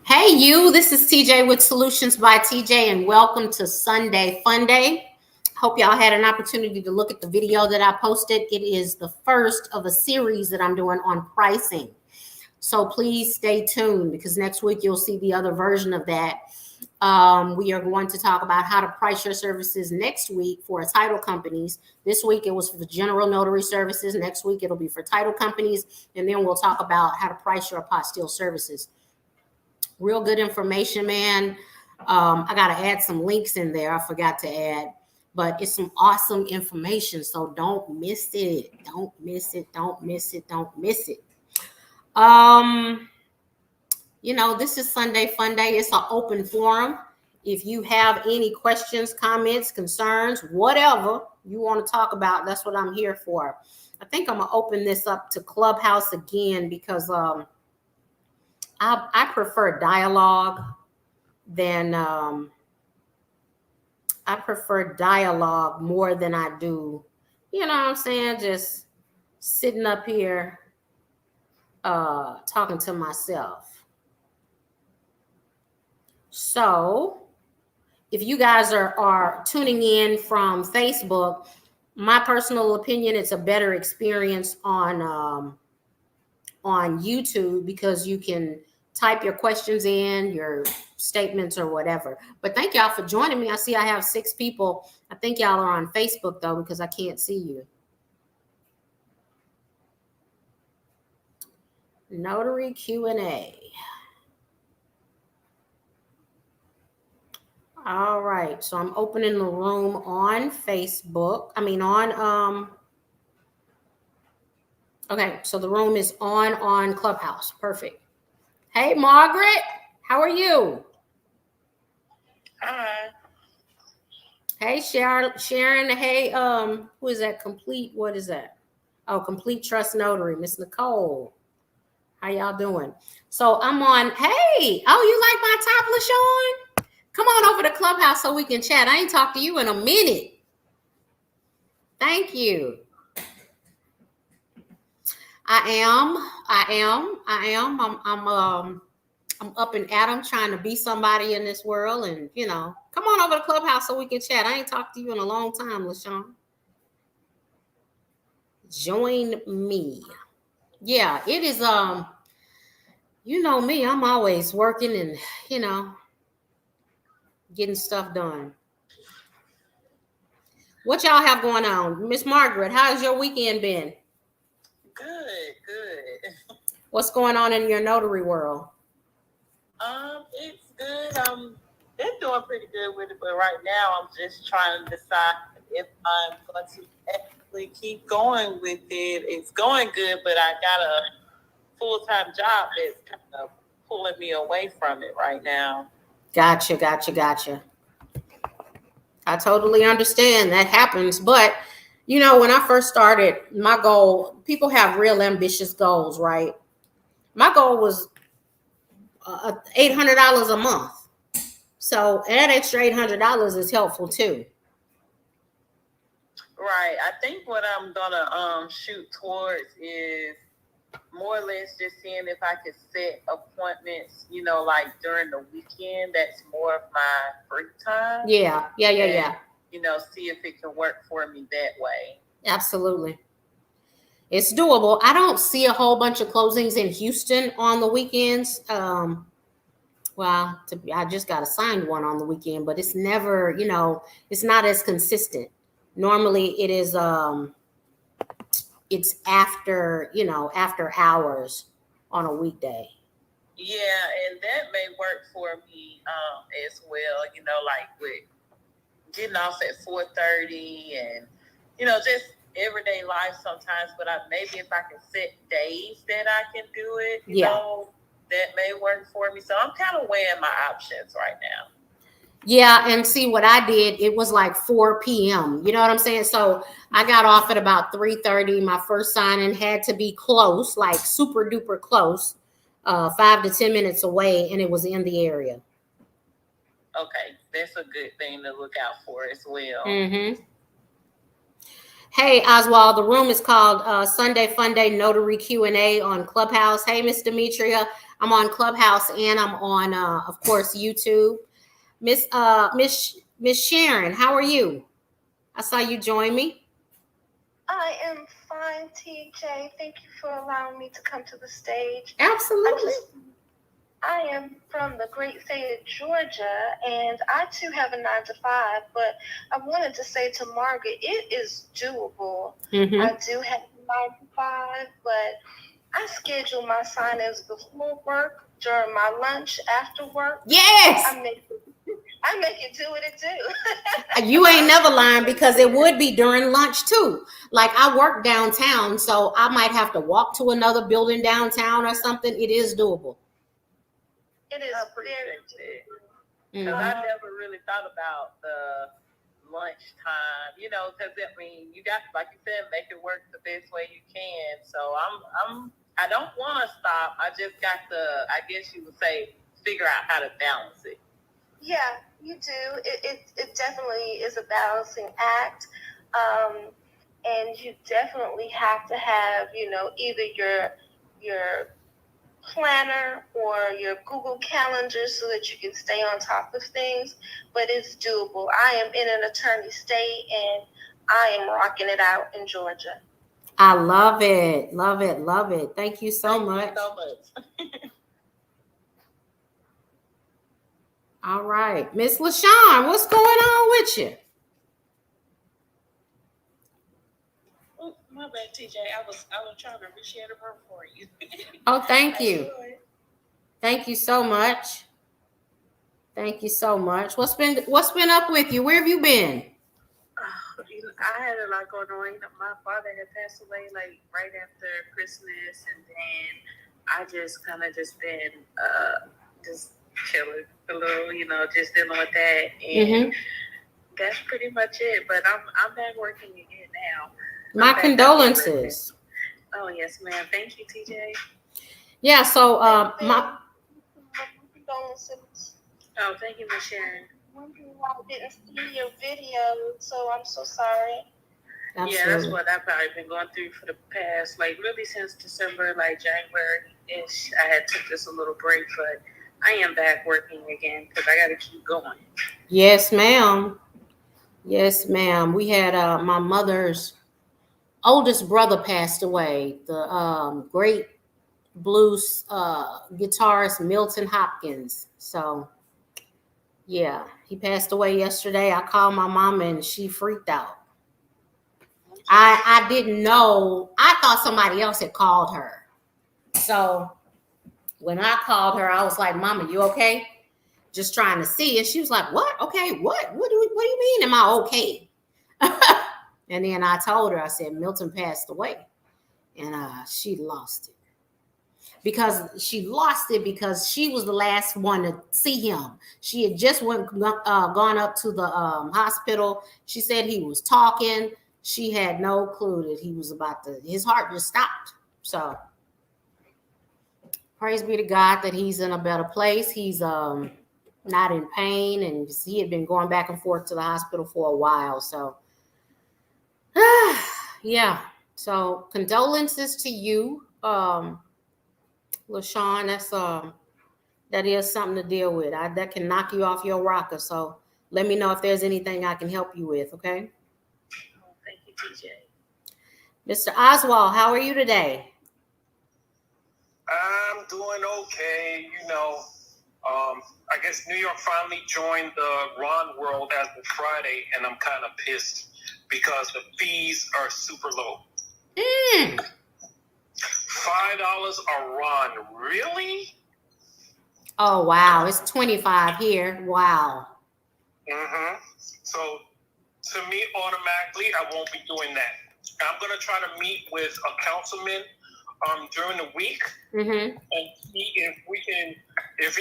Hey, you, this is TJ with Solutions by TJ, and welcome to Sunday FunDay. Hope y'all had an opportunity to look at the video that I posted. It is the first of a series that I'm doing on pricing. So please stay tuned because next week you'll see the other version of that. We are going to talk about how to price your services next week for title companies. This week it was for the general notary services. Next week it'll be for title companies. And then we'll talk about how to price your apostille services. Real good information, man. I got to add some links in there. I forgot to add, but it's some awesome information. So don't miss it. Don't miss it. Don't miss it. Don't miss it. This is Sunday FunDay. It's an open forum. If you have any questions, comments, concerns, whatever you want to talk about, that's what I'm here for. I think I'm going to open this up to Clubhouse again because I prefer dialogue than I prefer dialogue more than I do, you know what I'm saying? Just sitting up here talking to myself. So if you guys are tuning in from Facebook, my personal opinion, it's a better experience on YouTube because you can type your questions in, your statements or whatever. But thank y'all for joining me. I see I have 6 people. I think y'all are on Facebook though, because I can't see you. Notary Q&A. All right, so I'm opening the room on Facebook. Okay, so the room is on Clubhouse. Perfect. Hey, Margaret, how are you? Hi. Hey, Sharon. Hey, who is that? What is that? Oh, Complete Trust Notary, Miss Nicole. How y'all doing? So I'm on. Hey, oh, you like my top, LaShawn? Come on over to Clubhouse so we can chat. I ain't talked to you in a minute. Thank you. I'm up and at 'em trying to be somebody in this world, and come on over to Clubhouse so we can chat. I ain't talked to you in a long time, LaShawn. Join me. Yeah, it is. You know me, I'm always working and getting stuff done. What y'all have going on, Miss Margaret? How's your weekend been? Good. What's going on in your notary world? It's good. Been doing pretty good with it, but right now I'm just trying to decide if I'm going to actually keep going with it. It's going good, but I got a full-time job that's kind of pulling me away from it right now. Gotcha. I totally understand that happens, but when I first started, my goal, people have real ambitious goals, right? My goal was $800 a month. So that extra $800 is helpful too. Right. I think what I'm gonna shoot towards is more or less just seeing if I could set appointments, like during the weekend. That's more of my free time. Yeah. See if it can work for me that way. Absolutely. It's doable. I don't see a whole bunch of closings in Houston on the weekends. I just got assigned one on the weekend, but it's never, it's not as consistent. Normally it is, it's after hours on a weekday. Yeah, and that may work for me as well, like with getting off at 4:30 and, just everyday life sometimes, but maybe if I can set days that I can do it, that may work for me. So I'm kind of weighing my options right now. Yeah, and see what I did, it was like 4 p.m. You know what I'm saying? So I got off at about 3:30. My first signing had to be close, like super duper close, 5 to 10 minutes away, and it was in the area. Okay, that's a good thing to look out for as well. Mm-hmm. Hey, Oswald, the room is called Sunday FunDay Notary Q&A on Clubhouse. Hey, Miss Demetria, I'm on Clubhouse and I'm on, of course, YouTube. Miss Sharon, how are you? I saw you join me. I am fine, TJ. Thank you for allowing me to come to the stage. Absolutely. I am from the great state of Georgia, and I too have a 9 to 5, but I wanted to say to Margaret, it is doable. Mm-hmm. I do have a 9 to 5, but I schedule my signings before work, during my lunch, after work. Yes. I make it do what it do. You ain't never lying, because it would be during lunch too. Like, I work downtown, so I might have to walk to another building downtown or something. It is doable. It is very because I never really thought about the lunchtime, you know, because I mean, you got, like you said, make it work the best way you can. So I don't want to stop. I just got to, I guess you would say, figure out how to balance it. Yeah, you do. It definitely is a balancing act. And you definitely have to have, you know, either your planner or your Google Calendar so that you can stay on top of things, but it's doable. I am in an attorney state and I am rocking it out in Georgia. I love it. Love it. Love it. Thank you so much. All right. Miss LaShawn, what's going on with you? My bad, TJ. I was trying to reshare the room for you. Oh, thank you. Thank you so much. Thank you so much. What's been up with you? Where have you been? I had a lot going on. My father had passed away like right after Christmas, and then I just kind of just been just chilling a little, you know, just dealing with that, and that's pretty much it. But I'm back working again now. My condolences. Oh yes, ma'am. Thank you, TJ. Yeah. So my condolences. Oh, thank you, Miss Sharon. I didn't see your video, so I'm so sorry. Absolutely. Yeah, that's what I've probably been going through for the past, like really since December, like January-ish. I had took this a little break, but I am back working again because I got to keep going. Yes, ma'am. Yes, ma'am. We had my mother's oldest brother passed away. The great blues guitarist Milton Hopkins. So yeah, he passed away yesterday. I called my mom and she freaked out. I didn't know. I thought somebody else had called her. So when I called her, I was like, "Mama, you okay?" Just trying to see. And she was like, "What? Okay, what? What do you mean? Am I okay?" And then I told her, I said, "Milton passed away." And she lost it. Because she was the last one to see him. She had just gone up to the hospital. She said he was talking. She had no clue that he was his heart just stopped. So praise be to God that he's in a better place. He's not in pain, and he had been going back and forth to the hospital for a while. So yeah. So condolences to you. LaShawn, that is something to deal with. That can knock you off your rocker. So let me know if there's anything I can help you with, okay? Oh, thank you, TJ. Mr. Oswald, how are you today? I'm doing okay. You know, I guess New York finally joined the Ron world as of Friday, and I'm kind of pissed because the fees are super low. $5 a Ron, really? Oh wow, it's 25 here. Wow. So to me, automatically, I won't be doing that. I'm gonna try to meet with a councilman during the week and see if we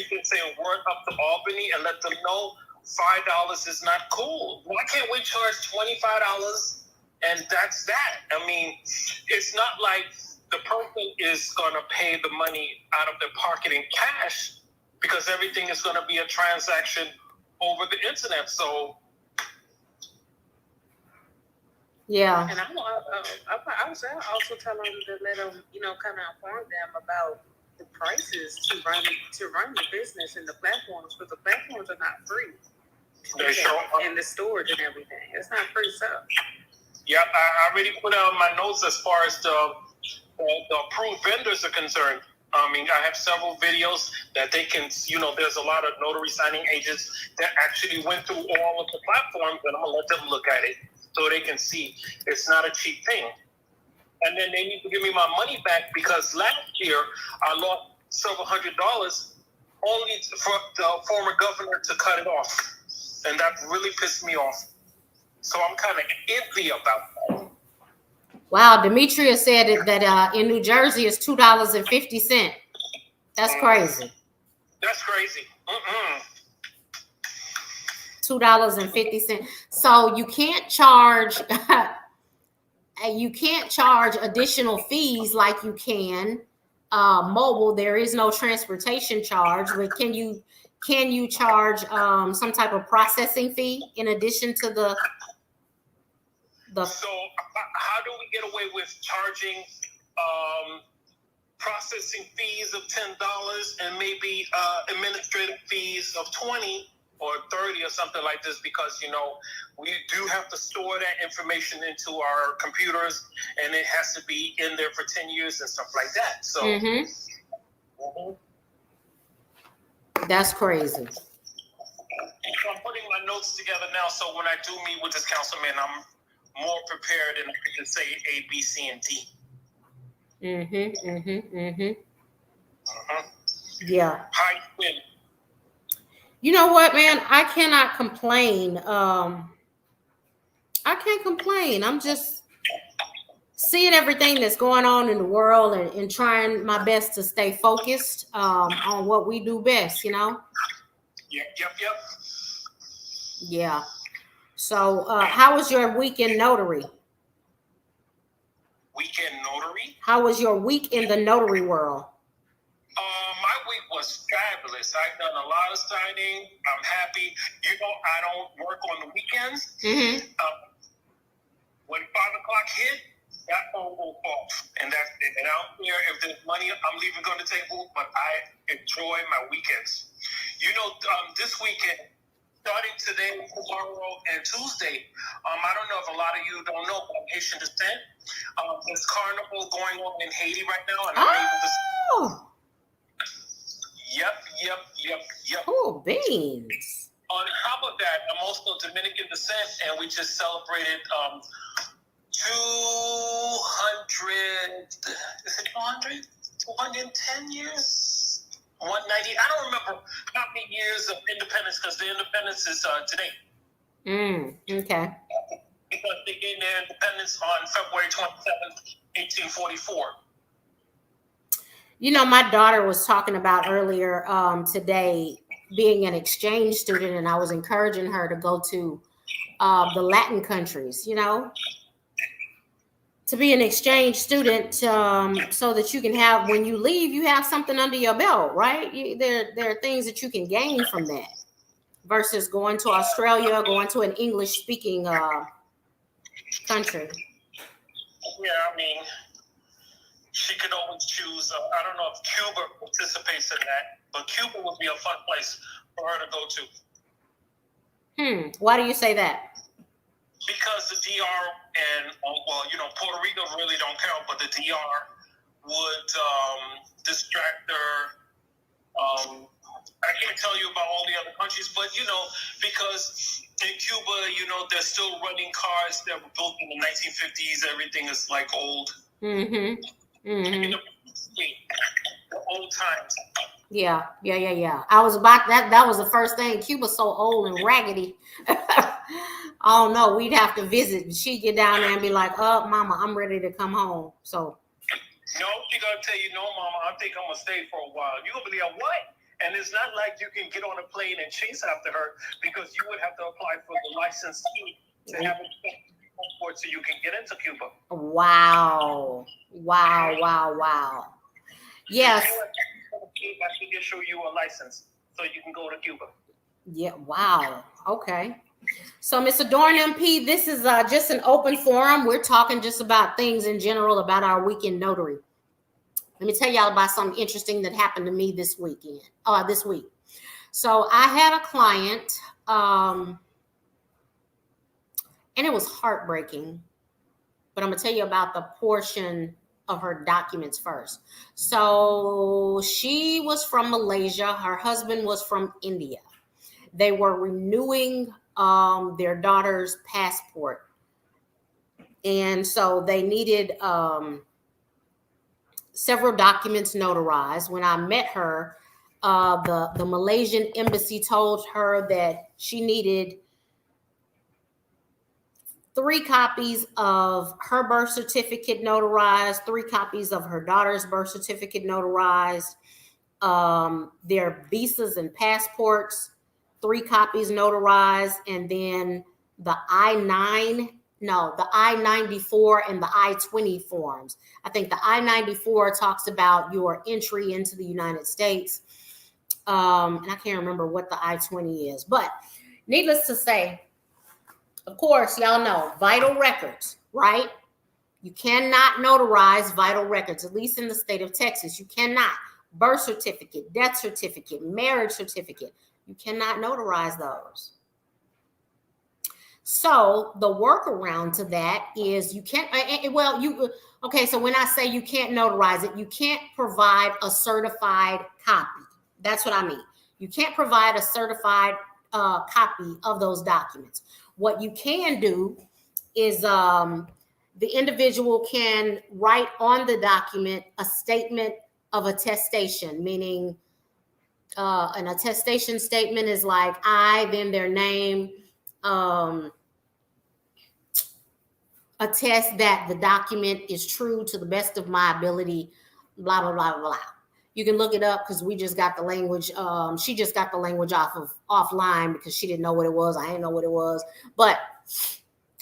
can say a word up to Albany and let them know $5 is not cool. Why can't we charge $25 and that's that? I mean, it's not like the person is gonna pay the money out of their pocket in cash because everything is gonna be a transaction over the internet. So Yeah. And I also tell them to let them, kind of inform them about the prices to run the business and the platforms, because the platforms are not free. And the storage and everything, it's not free stuff. Yep, I already put out my notes as far as the approved vendors are concerned. I mean, I have several videos that they can, there's a lot of notary signing agents that actually went through all of the platforms, and I'm going to let them look at it so they can see it's not a cheap thing. And then they need to give me my money back, because last year I lost several $100s only for the former governor to cut it off. And that really pissed me off. So I'm kind of iffy about that. Wow, Demetria said that in New Jersey it's $2.50. That's crazy. That's crazy. $2.50. So you can't charge additional fees like you can mobile. There is no transportation charge, but can you charge some type of processing fee in addition to the So how do we get away with charging processing fees of $10 and maybe administrative fees of $20 or $30 or something like this? Because we do have to store that information into our computers, and it has to be in there for 10 years and stuff like that. So That's crazy. So I'm putting my notes together now, so when I do meet with this councilman, I'm more prepared and I can say A, B, C, and D. Yeah. How you been? You know what, man? I cannot complain. I can't complain. I'm just seeing everything that's going on in the world and trying my best to stay focused on what we do best, Yep. Yeah. So how was your weekend notary? Weekend notary? How was your week in the notary world? My week was fabulous. I've done a lot of signing. I'm happy. I don't work on the weekends. When 5 o'clock hit, that phone will fall. And that's it. And out there, if there's money, I'm leaving on the table, but I enjoy my weekends. This weekend, starting today, tomorrow, and Tuesday, I don't know if a lot of you don't know, but I'm Haitian descent. There's carnival going on in Haiti right now, and I'm able to. Yep. Oh, beans. On top of that, I'm also Dominican descent, and we just celebrated 200. Is it 200? 210 years? 190? I don't remember how many years of independence, because the independence is today. Okay. Because they gained their independence on February 27th, 1844. My daughter was talking about earlier today being an exchange student, and I was encouraging her to go to the Latin countries, to be an exchange student so that you can have, when you leave, you have something under your belt, right? There are things that you can gain from that versus going to Australia, going to an English-speaking country. Yeah, I mean, she could always choose. I don't know if Cuba participates in that, but Cuba would be a fun place for her to go to. Why do you say that? Because the DR and, Puerto Rico really don't count, but the DR would distract her. I can't tell you about all the other countries, but, because in Cuba, they're still running cars that were built in the 1950s. Everything is like old. The old times. Yeah. I was about that. That was the first thing. Cuba's so old and raggedy. Oh no, we'd have to visit. She'd get down there and be like, "Oh, Mama, I'm ready to come home." So. No, she gonna tell you, "No, Mama, I think I'm gonna stay for a while." You gonna be like, "What?" And it's not like you can get on a plane and chase after her, because you would have to apply for the license to have a passport so you can get into Cuba. Wow. Yes. I should just show you a license so you can go to Cuba. Yeah. Wow. Okay. So, Ms. Adorn MP, this is just an open forum. We're talking just about things in general about our weekend notary. Let me tell y'all about something interesting that happened to me this week. So I had a client, and it was heartbreaking, but I'm gonna tell you about the portion of her documents first. So she was from Malaysia. Her husband was from India. They were renewing their daughter's passport. And so they needed several documents notarized. When I met her, the Malaysian embassy told her that she needed 3 copies of her birth certificate notarized, 3 copies of her daughter's birth certificate notarized, their visas and passports, 3 copies notarized, and then the I-94 and the I-20 forms. I think the I-94 talks about your entry into the United States. And I can't remember what the I-20 is, but needless to say, of course, y'all know vital records, right? You cannot notarize vital records, at least in the state of Texas. You cannot. Birth certificate, death certificate, marriage certificate. You cannot notarize those. So the workaround to that is you can't, so when I say you can't notarize it, you can't provide a certified copy. That's what I mean. You can't provide a certified copy of those documents. What you can do is the individual can write on the document a statement of attestation, meaning an attestation statement is like I, then their name, attest that the document is true to the best of my ability, blah, blah, blah, blah. You can look it up because we just got the language. She just got the language offline because she didn't know what it was. I didn't know what it was. But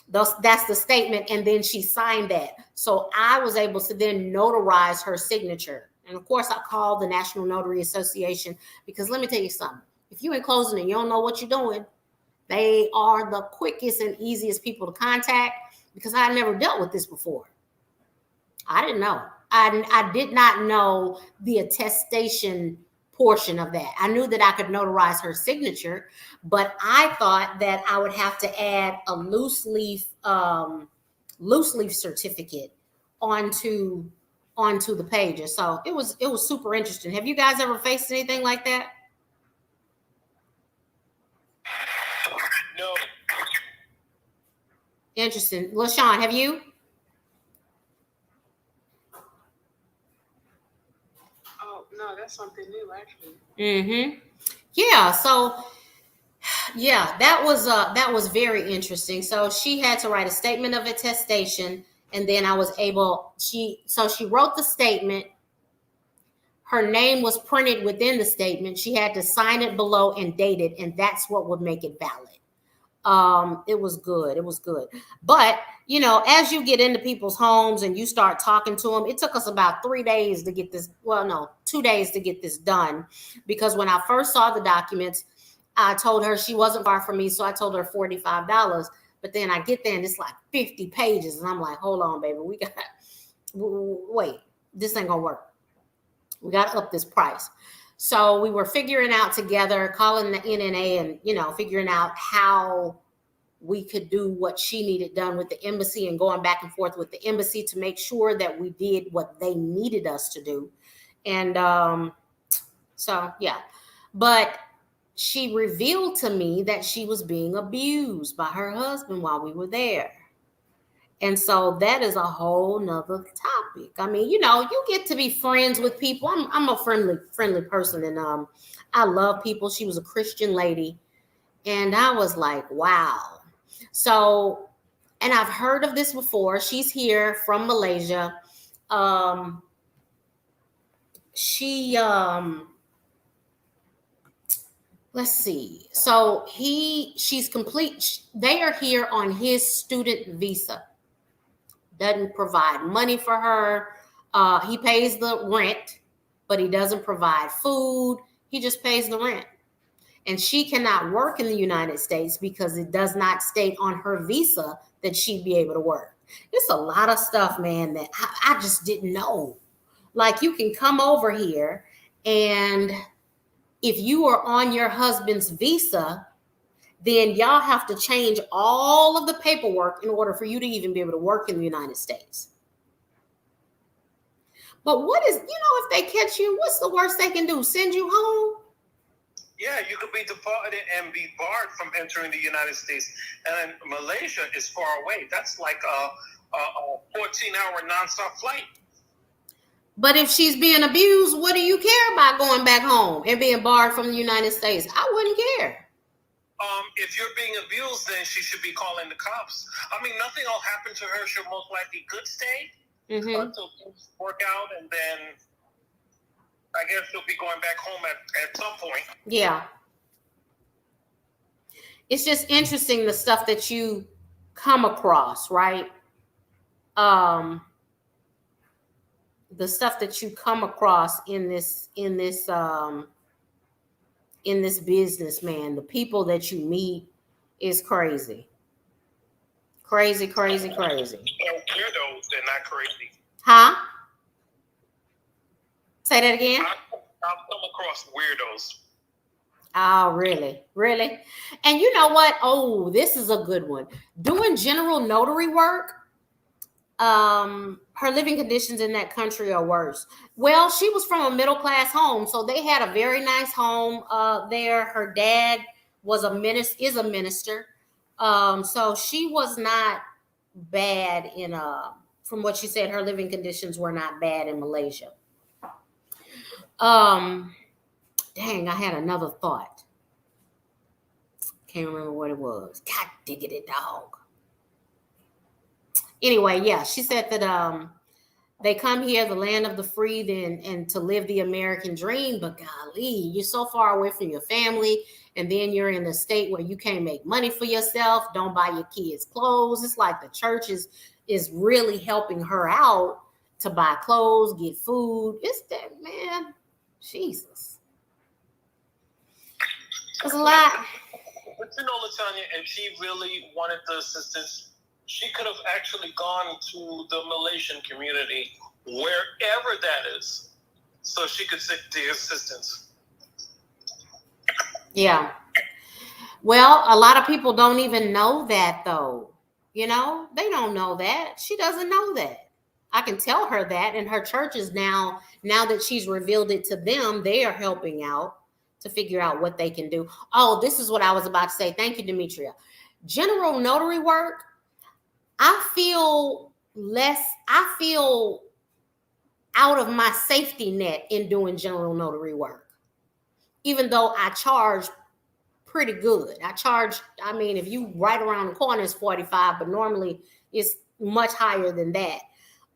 that's the statement. And then she signed that. So I was able to then notarize her signature. And of course, I called the National Notary Association because let me tell you something. If you're in closing and you don't know what you're doing, they are the quickest and easiest people to contact because I had never dealt with this before. I didn't know. I did not know the attestation portion of that. I knew that I could notarize her signature, but I thought that I would have to add a loose leaf certificate onto the pages. So it was super interesting. Have you guys ever faced anything like that? No. Interesting. LaShawn, have you? Oh no, that's something new actually. Mm-hmm. Yeah. So yeah, that was very interesting. So she had to write a statement of attestation, and then I was able. She wrote the statement. Her name was printed within the statement. She had to sign it below and date it, and that's what would make it valid. It was good. It was good. But, you know, as you get into people's homes and you start talking to them, it took us about 3 days to get this. Well, no, 2 days to get this done. Because when I first saw the documents, I told her she wasn't far from me. So I told her $45. But then I get there and it's like 50 pages. And I'm like, hold on, baby. Wait, this ain't gonna work. We got to up this price. So we were figuring out together, calling the NNA and, you know, figuring out how we could do what she needed done with the embassy and going back and forth with the embassy to make sure that we did what they needed us to do. And so, yeah. But she revealed to me that she was being abused by her husband while we were there. And so that is a whole nother topic. I mean, you know, you get to be friends with people. I'm a friendly person, and I love people. She was a Christian lady, and I was like, wow. So, and I've heard of this before. She's here from Malaysia. Let's see. So she's complete. They are here on his student visa. Doesn't provide money for her. He pays the rent, but he doesn't provide food. He just pays the rent. and she cannot work in the United States because it does not state on her visa that she'd be able to work. It's a lot of stuff, man, that I just didn't know. Like, you can come over here, and if you are on your husband's visa, then y'all have to change all of the paperwork in order for you to even be able to work in the United States. But what is, if they catch you, what's the worst they can do? Send you home? Yeah, you could be deported and be barred from entering the United States. And Malaysia is far away. That's like a 14-hour nonstop flight. But if she's being abused, what do you care about going back home and being barred from the United States? I wouldn't care. If you're being abused, then she should be calling the cops. I mean, nothing will happen to her. She'll most likely could stay until things work out, and then I guess she'll be going back home at some point. Yeah. It's just interesting, the stuff that you come across, right? The stuff that you come across in this business, man. The people that you meet is crazy. Crazy. They're weirdos, they're not crazy. Huh? Say that again? I've come across weirdos. Oh, really? Really? And you know what? Oh, this is a good one. Doing general notary work, her living conditions in that country are worse. Well, she was from a middle-class home, so they had a very nice home there. Her dad is a minister. So she was not bad from what she said, her living conditions were not bad in Malaysia. Dang, I had another thought. Can't remember what it was. God diggity dog. Anyway, yeah, she said that they come here, the land of the free, and to live the American dream. But golly, you're so far away from your family, and then you're in a state where you can't make money for yourself, don't buy your kids clothes. It's like the church is really helping her out to buy clothes, get food. It's that, man, Jesus. It's a lot. But LaTanya, if she really wanted the assistance, she could have actually gone to the Malaysian community, wherever that is, so she could seek the assistance. Yeah. Well, a lot of people don't even know that, though. They don't know that. She doesn't know that. I can tell her that, and her churches now that she's revealed it to them, they are helping out to figure out what they can do. Oh, this is what I was about to say. Thank you, Demetria. General notary work, I feel out of my safety net in doing general notary work, even though I charge pretty good. If you right around the corner, it's $45, but normally it's much higher than that.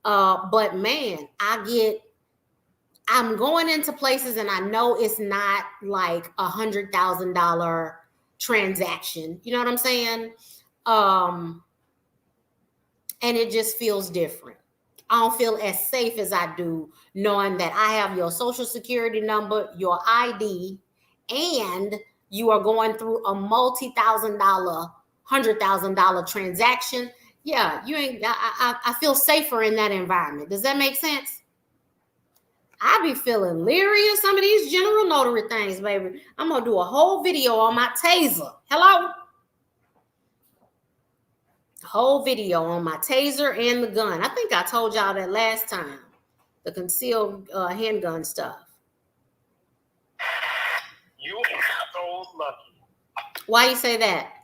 But man, I'm going into places and I know it's not like $100,000 transaction. You know what I'm saying? And it just feels different. I don't feel as safe as I do knowing that I have your social security number, your ID, and you are going through a multi-$1,000, $100,000 transaction. Yeah, I feel safer in that environment. Does that make sense? I be feeling leery of some of these general notary things, baby. I'm going to do a whole video on my taser. Hello? Whole video on my taser and the gun. I think I told y'all that last time. The concealed handgun stuff. You are so lucky. Why you say that?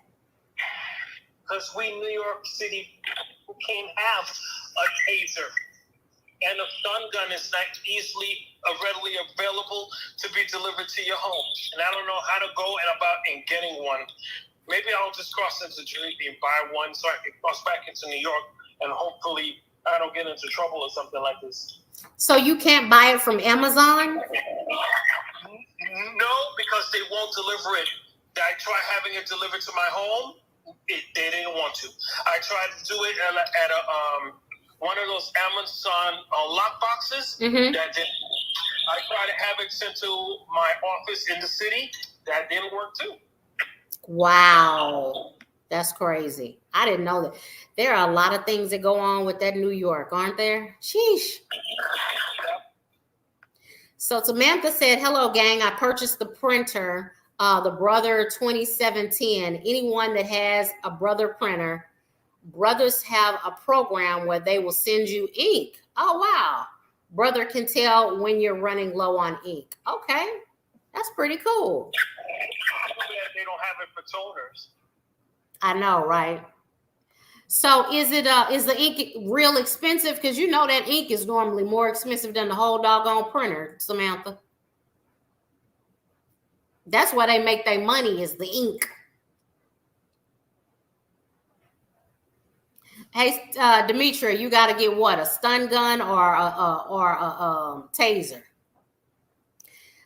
Because we New York City can't have a taser. And a stun gun is not readily available to be delivered to your home. And I don't know how to go and getting one. Maybe I'll just cross into Jersey and buy one so I can cross back into New York and hopefully I don't get into trouble or something like this. So you can't buy it from Amazon? No, because they won't deliver it. I tried having it delivered to my home. They didn't want to. I tried to do it at one of those Amazon lock boxes. Mm-hmm. That didn't. I tried to have it sent to my office in the city. that didn't work too. Wow. That's crazy. I didn't know that. There are a lot of things that go on with that New York, aren't there? Sheesh. So Samantha said, hello, gang. I purchased the printer, the Brother 2710. Anyone that has a Brother printer, Brothers have a program where they will send you ink. Oh, wow. Brother can tell when you're running low on ink. Okay. That's pretty cool. They don't have it for toners. I know, right? So is the ink real expensive? Because you know that ink is normally more expensive than the whole doggone printer, Samantha. That's where they make their money, is the ink. Hey, Demetria, you got to get what? A stun gun or a taser?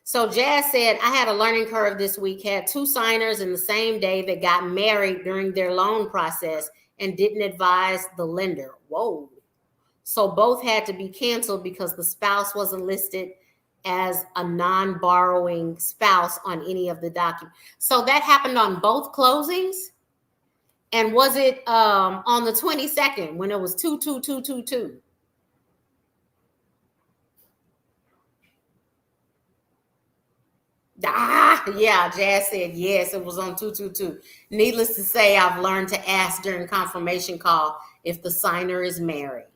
So Jazz said, I had a learning curve this week, had 2 signers in the same day that got married during their loan process and didn't advise the lender. Whoa. So both had to be canceled because the spouse wasn't listed as a non-borrowing spouse on any of the documents. So that happened on both closings? And was it on the 22nd when it was 22222? Yeah, Jazz said yes, it was on 222. Needless to say, I've learned to ask during confirmation call if the signer is married.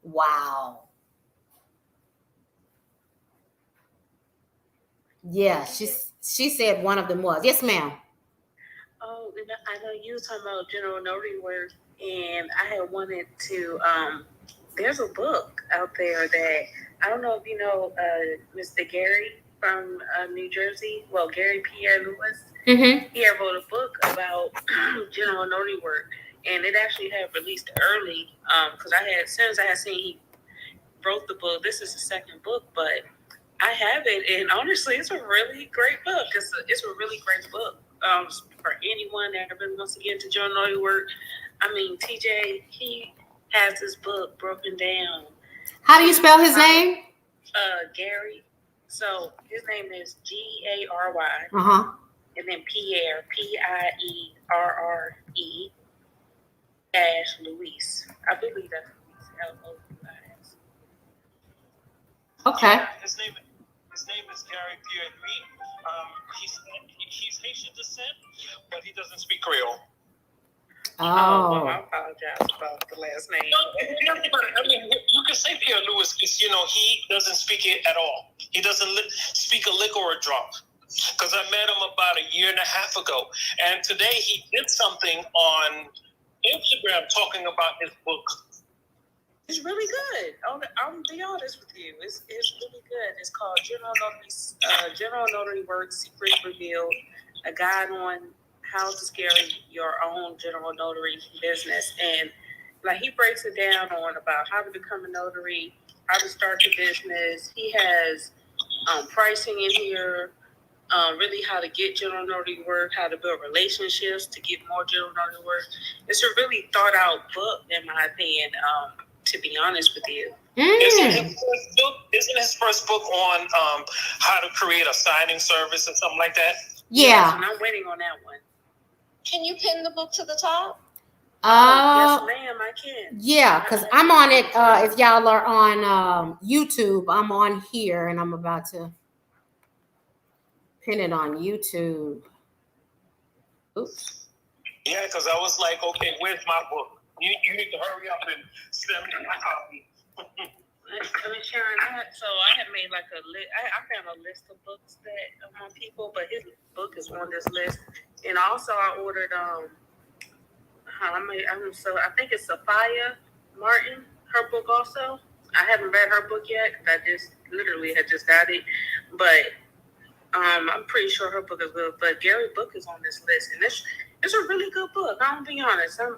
Wow. Yeah, she said one of them was. Yes, ma'am. Oh, I know you were talking about general notary work, and I had wanted to. There's a book out there that I don't know if you know, Mr. Gary from New Jersey. Well, Gary Pierre Lewis. Mm-hmm. He had wrote a book about general notary work, and it actually had released early. Because as soon as I had seen he wrote the book, this is the second book, but I have it, and honestly, it's a really great book. It's a really great book for anyone that really wants to get into general notary work. I mean, TJ, he has this book broken down. How do you spell his name? Gary. So his name is Gary. And then Pierre, Pierre Luis. I believe that's Luis. Okay. Yeah, his name is Gary Pierre Luis. He's Haitian descent, but he doesn't speak Creole. Oh. Well, I apologize about the last name. I mean, you can say Pierre Lewis because, he doesn't speak it at all. He doesn't speak a lick or a drop. Because I met him about a year and a half ago. And today he did something on Instagram talking about his book. It's really good. I'm be honest with you. It's really good. It's called General Notary Work Secrets Revealed, a guide on how to scale your own general notary business. And like he breaks it down on about how to become a notary, how to start the business. He has pricing in here, really how to get general notary work, how to build relationships to get more general notary work. It's a really thought out book, in my opinion, to be honest with you. Isn't his first book on how to create a signing service or something like that? Yeah. Yes, and I'm waiting on that one. Can you pin the book to the top? Yes, ma'am, I can. Yeah, because I'm on it. If y'all are on YouTube, I'm on here, and I'm about to pin it on YouTube. Oops. Yeah, because I was like, okay, where's my book? You need to hurry up and send me my copy. I mean, Sharon, so I had made like a list. I found a list of books that on people, but his book is on this list. And also, I ordered I think it's Sophia Martin, her book also. I haven't read her book yet because I just literally had just got it, but I'm pretty sure her book is good. But Gary's book is on this list, and it's a really good book. I'm gonna be honest. I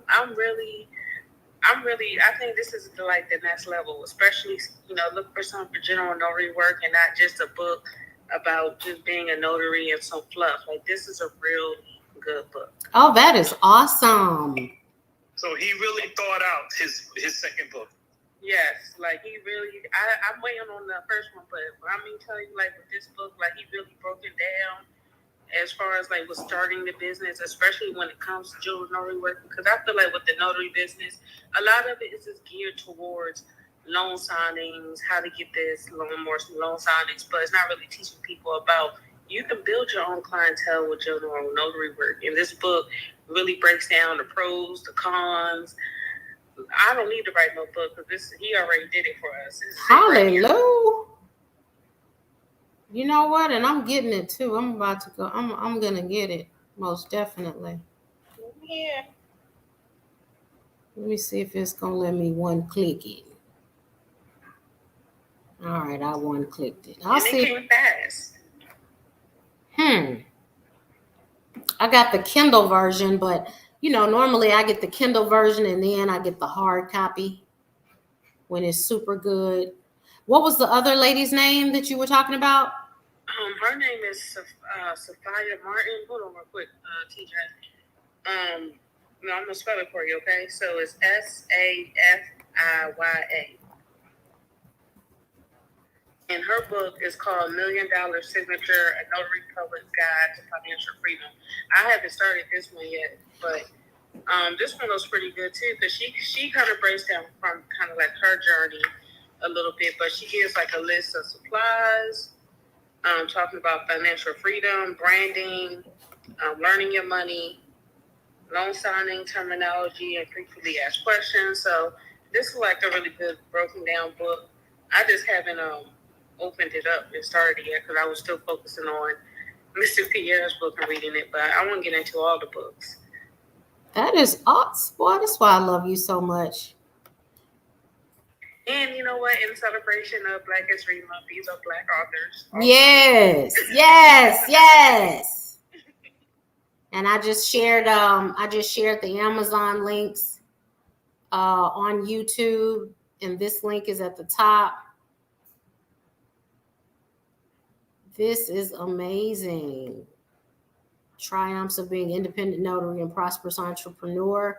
think this is like the next level, especially, look for something for general notary work and not just a book about just being a notary and some fluff. Like, this is a real good book. Oh, that is awesome. So he really thought out his second book. Yes, like he really, I'm waiting on the first one, but I mean, tell you, like with this book, like he really broke it down as far as like with starting the business, especially when it comes to jewelry notary work, because I feel like with the notary business, a lot of it is just geared towards loan signings, how to get this more loan signings, but it's not really teaching people about you can build your own clientele with your own notary work. And this book really breaks down the pros, the cons. I don't need to write no book because he already did it for us. Hallelujah. You know what? And I'm getting it too. I'm about to go. I'm gonna get it most definitely. Yeah. Let me see if it's gonna let me one click it. All right, I one clicked it. I'll see. It came fast. I got the Kindle version, but you know, normally I get the Kindle version and then I get the hard copy when it's super good. What was the other lady's name that you were talking about? Her name is Sophia Martin. Hold on real quick, TJ. No, I'm gonna spell it for you, okay? So it's Safiya. And her book is called $1 Million Signature, A Notary Public's Guide to Financial Freedom. I haven't started this one yet, but this one was pretty good too, because she kind of breaks down from kind of like her journey a little bit, but she gives like a list of supplies, talking about financial freedom, branding, learning your money, loan signing terminology, and frequently asked questions. So this is like a really good broken down book. I just haven't opened it up and started yet because I was still focusing on Mr. Pierre's book and reading it, but I want to get into all the books. That is awesome. Boy, that's why I love you so much. And you know what? In celebration of Black History Month, these are Black authors. Yes, yes, yes. And I just shared the Amazon links on YouTube, and this link is at the top. This is amazing. Triumphs of being independent notary and prosperous entrepreneur.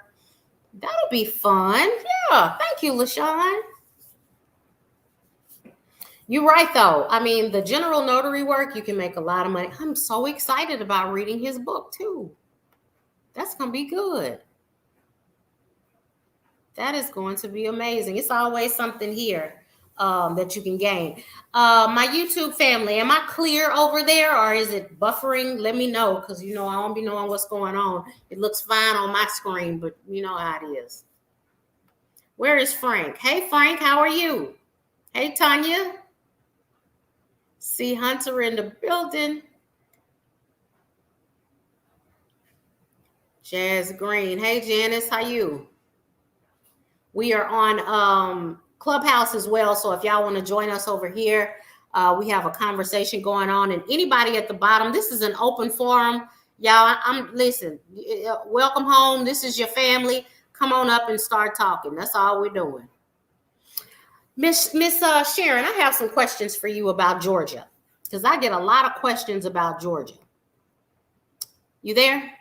That'll be fun. Yeah. Thank you, LaShawn. You're right, though. I mean, the general notary work, you can make a lot of money. I'm so excited about reading his book, too. That's going to be good. That is going to be amazing. It's always something here that you can gain. My YouTube family, am I clear over there or is it buffering? Let me know because, you know, I don't be knowing what's going on. It looks fine on my screen, but you know how it is. Where is Frank? Hey, Frank, how are you? Hey, Tanya. See Hunter in the building. Jazz Green. Hey, Janice, how you? We are on Clubhouse as well. So if y'all want to join us over here, we have a conversation going on. And anybody at the bottom, this is an open forum. Y'all, listen, welcome home. This is your family. Come on up and start talking. That's all we're doing. Miss Sharon, I have some questions for you about Georgia because I get a lot of questions about Georgia. You there?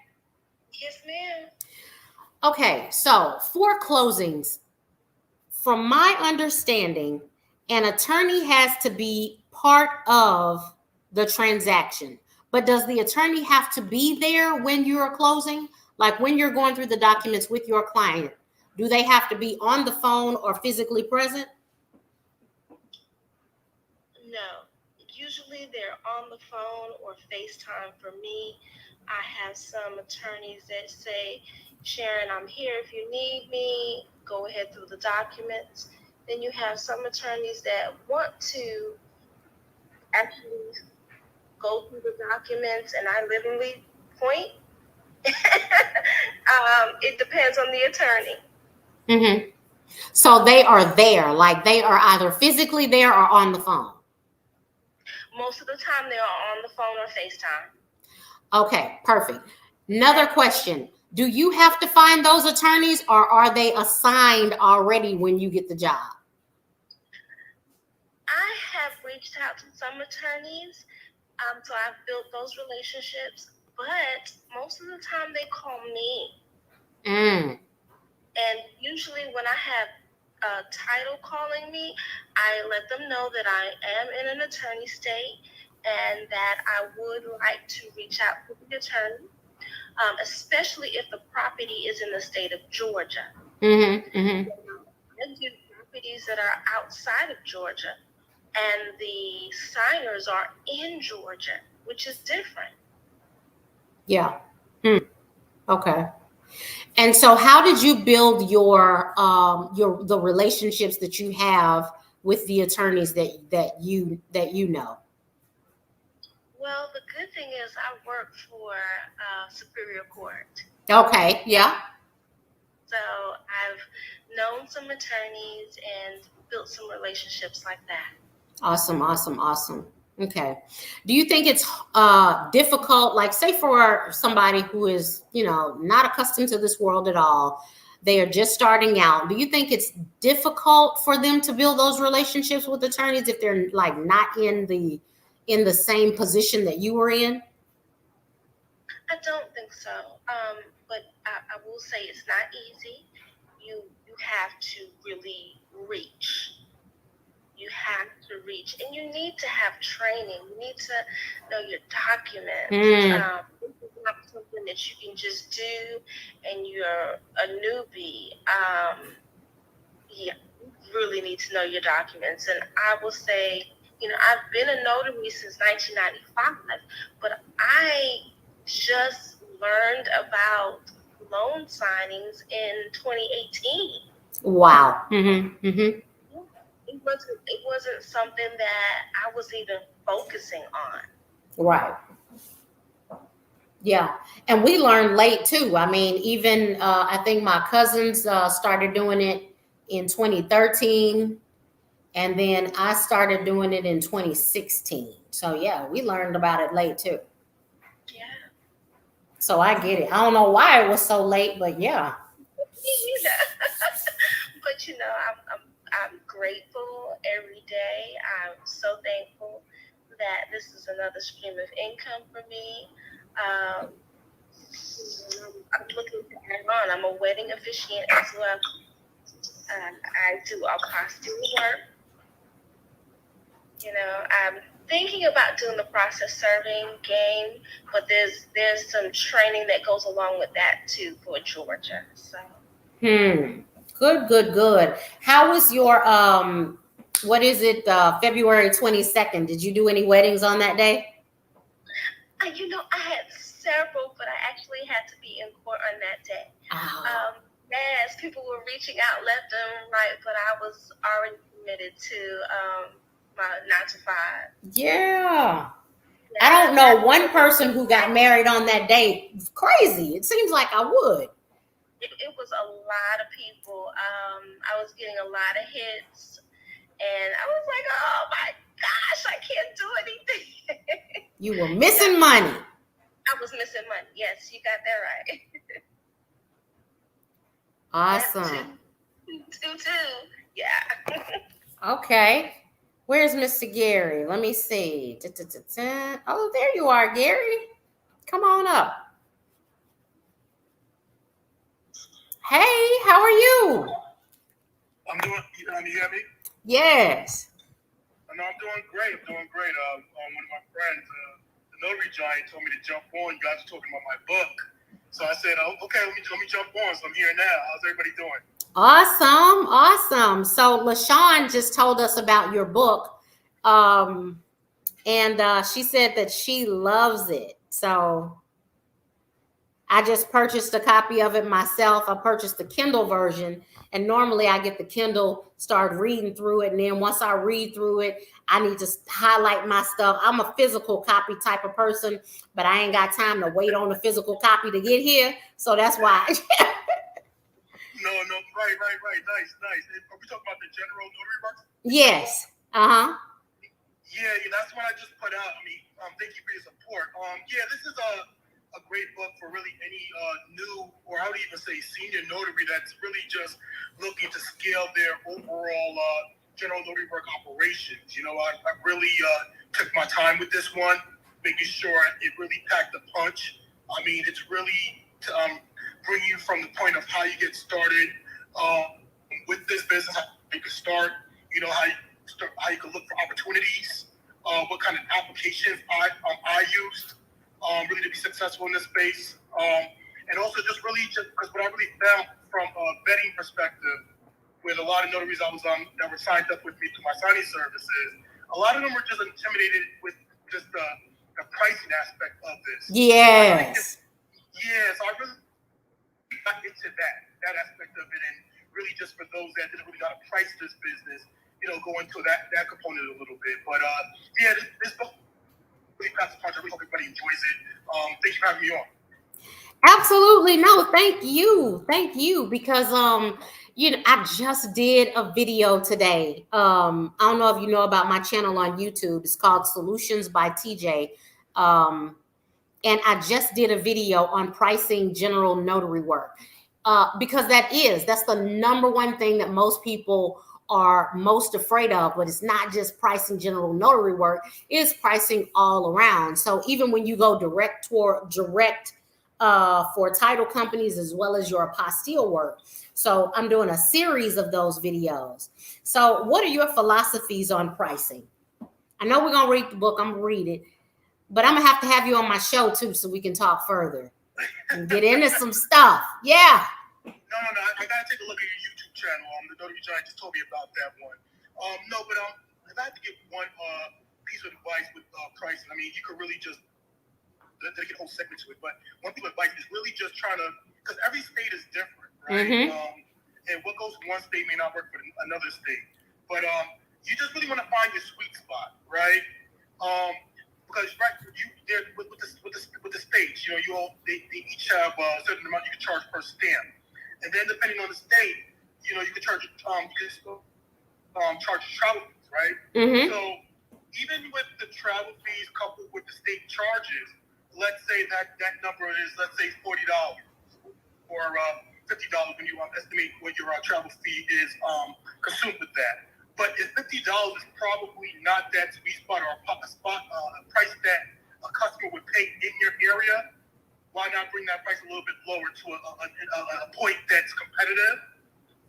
Yes, ma'am. Okay, so for closings, from my understanding, an attorney has to be part of the transaction. But does the attorney have to be there when you're closing? Like when you're going through the documents with your client, do they have to be on the phone or physically present? No. Usually they're on the phone or FaceTime. For me, I have some attorneys that say, Sharon, I'm here if you need me. Go ahead through the documents. Then you have some attorneys that want to actually go through the documents, and I literally point. It depends on the attorney. Mm-hmm. So they are there, like they are either physically there or on the phone. Most of the time they are on the phone or FaceTime. Okay, perfect. Another question. Do you have to find those attorneys or are they assigned already when you get the job? I have reached out to some attorneys, so I've built those relationships, but most of the time they call me. And usually when I have a title calling me, I let them know that I am in an attorney state and that I would like to reach out to the attorney, especially if the property is in the state of Georgia. Mm-hmm. Mm-hmm. And do properties that are outside of Georgia, and the signers are in Georgia, which is different. Yeah. Okay. And so how did you build your the relationships that you have with the attorneys that you know? Well, the good thing is I work for Superior Court. Okay, yeah. So I've known some attorneys and built some relationships like that. Awesome, awesome, awesome. Okay. Do you think it's difficult, like say for somebody who is, not accustomed to this world at all, they are just starting out. Do you think it's difficult for them to build those relationships with attorneys if they're like not in the same position that you were in? I don't think so. But I will say it's not easy. You have to really reach. You have to reach, and you need to have training. You need to know your documents. It's not something that you can just do, and you're a newbie. Yeah, you really need to know your documents. And I will say, I've been a notary since 1995, but I just learned about loan signings in 2018. Wow. Mm-hmm. Mm-hmm. It wasn't something that I was even focusing on. Right. Yeah. And we learned late too. I mean, even I think my cousins started doing it in 2013, and then I started doing it in 2016. So yeah, we learned about it late too. Yeah. So I get it. I don't know why it was so late, but yeah. But I'm grateful every day. I'm so thankful that this is another stream of income for me. I'm looking to add on. I'm a wedding officiant as well. I do apostille work. I'm thinking about doing the process serving game, but there's some training that goes along with that too for Georgia. So. Good. How was your what is it, February 22nd? Did you do any weddings on that day? I had several, but I actually had to be in court on that day. Oh. Yes, people were reaching out left and right, but I was already committed to my 9 to 5. Yeah. I don't know one person who got married on that day. It's crazy. It seems like I would. It was a lot of people. I was getting a lot of hits, and I was like, oh my gosh, I can't do anything. You were missing money. I was missing money. Yes, you got that right. Awesome. Two. Yeah. Okay. Where's Mr. Gary? Let me see. Oh, there you are, Gary. Come on up. Hey, how are you? I'm doing. You hear me? Yes. No, I'm doing great. One of my friends, the Notary Giant, told me to jump on. You guys are talking about my book, so I said, "Oh, okay, let me jump on." So I'm here now. How's everybody doing? Awesome. So LaShawn just told us about your book, and she said that she loves it. So I just purchased a copy of it myself. I purchased the Kindle version, and normally I get the Kindle, start reading through it, and then once I read through it, I need to highlight my stuff. I'm a physical copy type of person, but I ain't got time to wait on the physical copy to get here, so that's why. No, right. Nice. Are we talking about the general notary work? Yes. Yeah, that's what I just put out. Thank you for your support. This is a great book for really any new, or I would even say senior notary that's really just looking to scale their overall general notary work operations. I really took my time with this one, making sure it really packed the punch. It's really to bring you from the point of how you get started with this business, how you can start, how you can look for opportunities, what kind of applications I used really to be successful in this space. And also just because what I really found from a vetting perspective, with a lot of notaries that were signed up with me through my signing services, a lot of them were just intimidated with just the pricing aspect of this. Yes. So I really got into that aspect of it, and really just for those that didn't really know how to price this business, go into that component a little bit. But this book really passed the punch. I really hope everybody enjoys it. Thanks for having me on. Absolutely. No, thank you, because I just did a video today. I don't know if you know about my channel on YouTube. It's called Solutions by TJ. And I just did a video on pricing general notary work, because that's the number one thing that most people are most afraid of. But it's not just pricing general notary work, it's pricing all around. So even when you go direct for title companies as well as your apostille work. So I'm doing a series of those videos. So what are your philosophies on pricing? I know we're going to read the book. I'm going to read it. But I'm going to have you on my show, too, so we can talk further and get into some stuff. Yeah. No. I got to take a look at your YouTube channel. The Notary Giant just told me about that one. If I had to give one piece of advice with pricing, I mean, you could really just dedicate a whole segment to it. But one piece of advice is really just trying to, because every state is different, right? Mm-hmm. And what goes in one state may not work for another state. But you just really want to find your sweet spot, right? Because with the states, they each have a certain amount you can charge per stamp, and then depending on the state, you can charge charge travel fees, right? Mm-hmm. So even with the travel fees coupled with the state charges, let's say that number is, let's say, $40 or $50 when you estimate what your travel fee is consumed with that. But if $50 is probably not that sweet spot or a price that a customer would pay in your area, why not bring that price a little bit lower to a point that's competitive,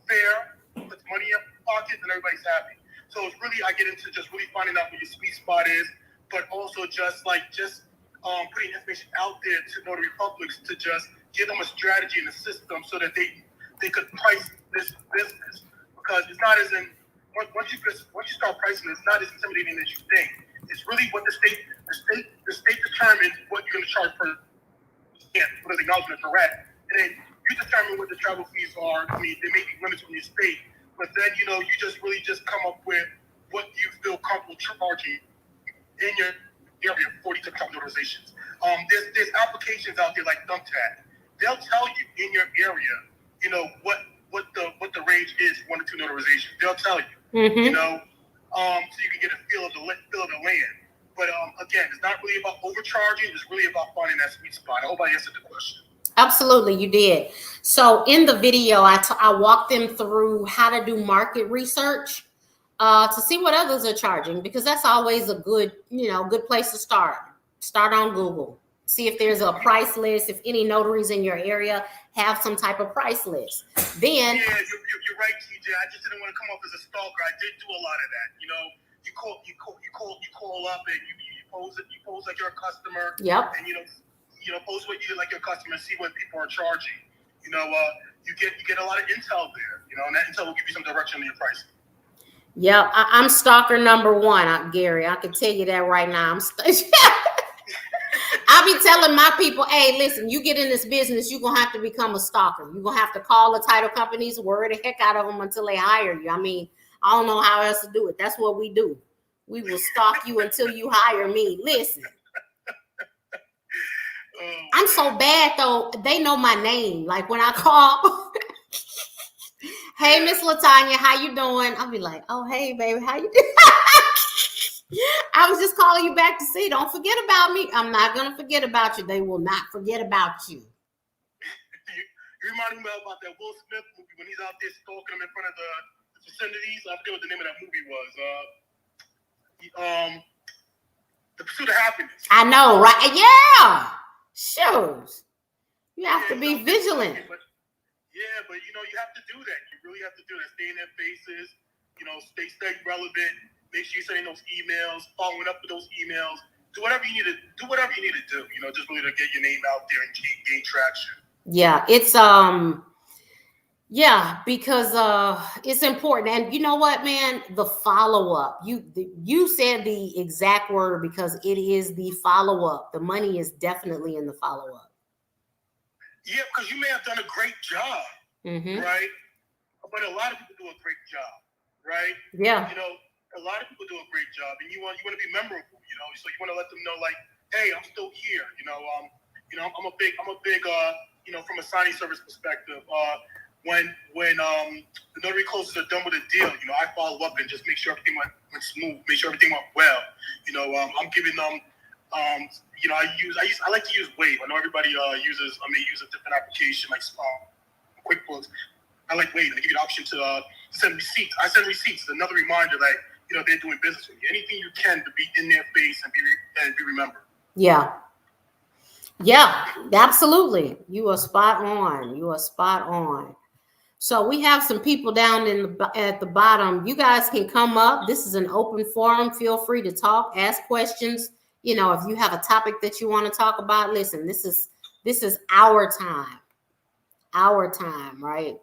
fair, puts money in your pocket, and everybody's happy. So it's really, I get into just really finding out what your sweet spot is, but also just putting information out there to notary publics to just give them a strategy and a system so that they could price this business. Because it's not as in, once you start pricing, it's not as intimidating as you think. It's really what the state determines what you're going to charge per stamp, because the acknowledgement is correct, and then you determine what the travel fees are. I mean, there may be limits on your state, but then you just really come up with what you feel comfortable charging in your area for these type of notarizations. There's applications out there like Thumbtack. They'll tell you in your area, what the range is for 1 to 2 notarizations. They'll tell you. Mm-hmm. So you can get a feel of the land. But again, it's not really about overcharging. It's really about finding that sweet spot. I hope I answered the question. Absolutely, you did. So in the video, I walked them through how to do market research to see what others are charging, because that's always a good place to start. Start on Google. See if there's a price list, if any notaries in your area have some type of price list. Then you're right, TJ. I just didn't want to come off as a stalker. I did do a lot of that. You call up and you pose like you're a customer. Yep. And pose what you like your customer and see what people are charging. You get a lot of intel there. And that intel will give you some direction on your pricing. Yeah, I'm stalker number 1, Gary. I can tell you that right now. I be telling my people, hey, listen, you get in this business, you're going to have to become a stalker. You're going to have to call the title companies, worry the heck out of them until they hire you. I mean, I don't know how else to do it. That's what we do. We will stalk you until you hire me. Listen. I'm so bad, though. They know my name. Like, when I call, hey, Miss LaTanya, how you doing? I'll be like, oh, hey, baby, how you doing? I was just calling you back to see. Don't forget about me. I'm not going to forget about you. They will not forget about you. You remind me about that Will Smith movie when he's out there stalking them in front of the vicinities. I forget what the name of that movie was. The Pursuit of Happiness. I know, right? Yeah. Shows. You have to be vigilant. But you have to do that. You really have to do that. Stay in their faces. Stay relevant. Make sure you're sending those emails, following up with those emails. Do whatever you need to do. Just really to get your name out there and gain traction. Yeah, it's yeah, because it's important. And you know what, man, the follow-up. You said the exact word, because it is the follow-up. The money is definitely in the follow-up. Yeah, because you may have done a great job, right? But a lot of people do a great job, right? Yeah. A lot of people do a great job, and you want to be memorable, so you want to let them know, like, hey, I'm still here, I'm a big, from a signing service perspective, when the notary closes are done with a deal, I follow up and just make sure everything went smooth, make sure everything went well. I'm giving them, I like to use Wave. I know everybody may use a different application like QuickBooks. I like Wave. They give you the option to send receipts. I send receipts. It's another reminder that they're doing business with you. Anything you can to be in their face and be remembered. Yeah. Yeah, absolutely. You are spot on. So we have some people down at the bottom. You guys can come up. This is an open forum. Feel free to talk, ask questions. If you have a topic that you want to talk about, listen, this is our time. Our time, right?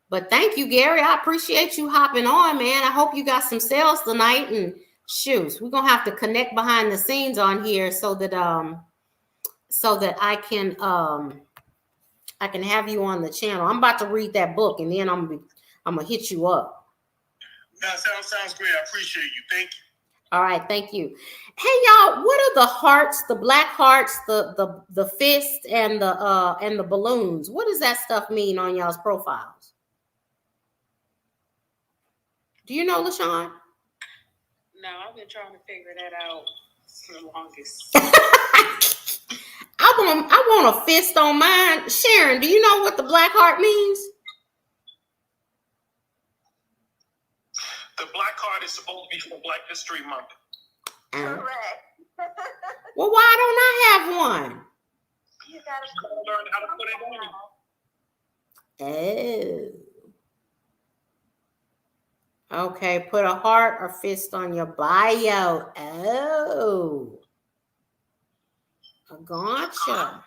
But thank you, Gary. I appreciate you hopping on, man. I hope you got some sales tonight. And shoot, we're gonna have to connect behind the scenes on here so that I can have you on the channel. I'm about to read that book, and then I'm gonna hit you up. That sounds great. I appreciate you. Thank you. All right, thank you. Hey, y'all, what are the hearts, the black hearts, the fist, and the balloons? What does that stuff mean on y'all's profiles? Do you know, LaShawn? No, I've been trying to figure that out for the longest. I want a fist on mine. Sharon, do you know what the black heart means? The black heart is supposed to be for Black History Month. Correct. Well, why don't I have one? You gotta learn how to put it on. Oh. Okay, put a heart or fist on your bio. Oh. Gotcha.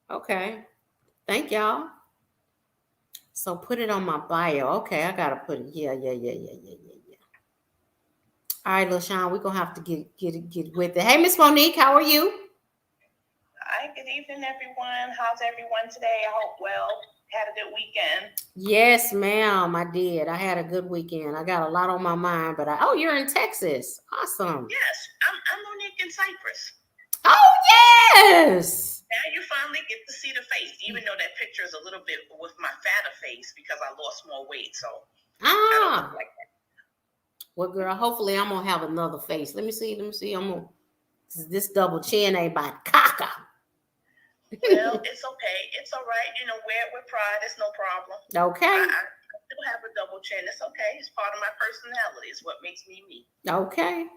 Okay. Thank y'all. So put it on my bio. Okay, I gotta put it. Yeah. All right, LaShawn, we're gonna have to get with it. Hey, Miss Monique, how are you? Hi, good evening, everyone. How's everyone today? I hope well. Had a good weekend. Yes, ma'am, I did. I had a good weekend. I got a lot on my mind, but you're in Texas. Awesome. Yes, I'm Monique in Cyprus. Oh, yes. Now you finally get to see the face, even though that picture is a little bit with my fatter face because I lost more weight. So I don't look like that. Well, girl, hopefully I'm going to have another face. Let me see. This double chin ain't by caca. Well, it's okay. It's all right. Wear it with pride. It's no problem. Okay. I still have a double chin. It's okay. It's part of my personality. It's what makes me me. Okay.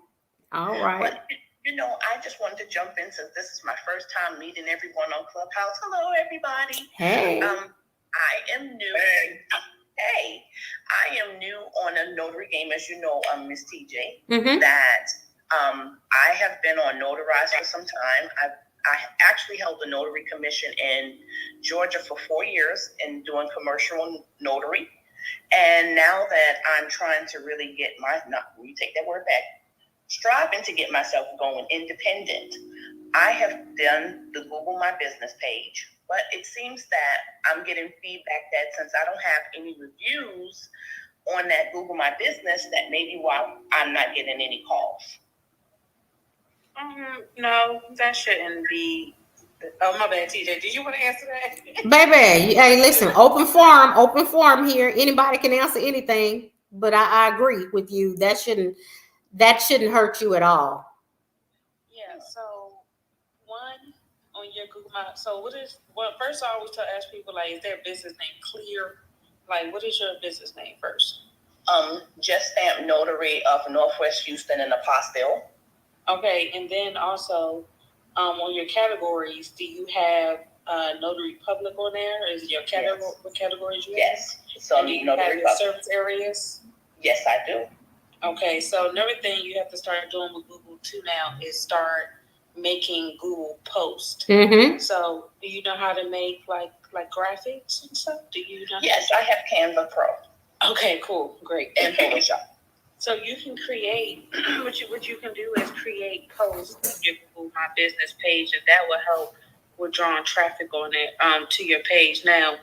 All right. But, I just wanted to jump in since this is my first time meeting everyone on Clubhouse. Hello, everybody. Hey. I am new. Hey, I am new on a notary game, as you know, Miss TJ. Mm-hmm. That I have been on Notarize for some time. I actually held the notary commission in Georgia for 4 years in doing commercial notary. And now that I'm trying to really get you take that word back, striving to get myself going independent, I have done the Google My Business page, but it seems that I'm getting feedback that since I don't have any reviews on that Google My Business, that maybe why I'm not getting any calls. No, that shouldn't be. Oh, my bad, TJ. Did you want to answer that? Baby, hey, listen, open forum here. Anybody can answer anything, but I agree with you. That shouldn't hurt you at all. Yeah, so one on your Google My, so first I always ask people, like, is their business name clear? Like, what is your business name first? Just Stamp Notary of Northwest Houston and Apostille. Okay, and then also on your categories, do you have Notary Public on there? Is your category, yes. What categories you have? Yes. So and do you Notary have your Public service areas? Yes, I do. Okay, so another thing you have to start doing with Google too now is start making Google posts. Mm-hmm. So do you know how to make like graphics and stuff? Do you know? Yes, I have Canva Pro. Okay, cool, great. And Photoshop. So you can create what you can do is create posts on your Google My Business page, and that will help with drawing traffic on it to your page. Now,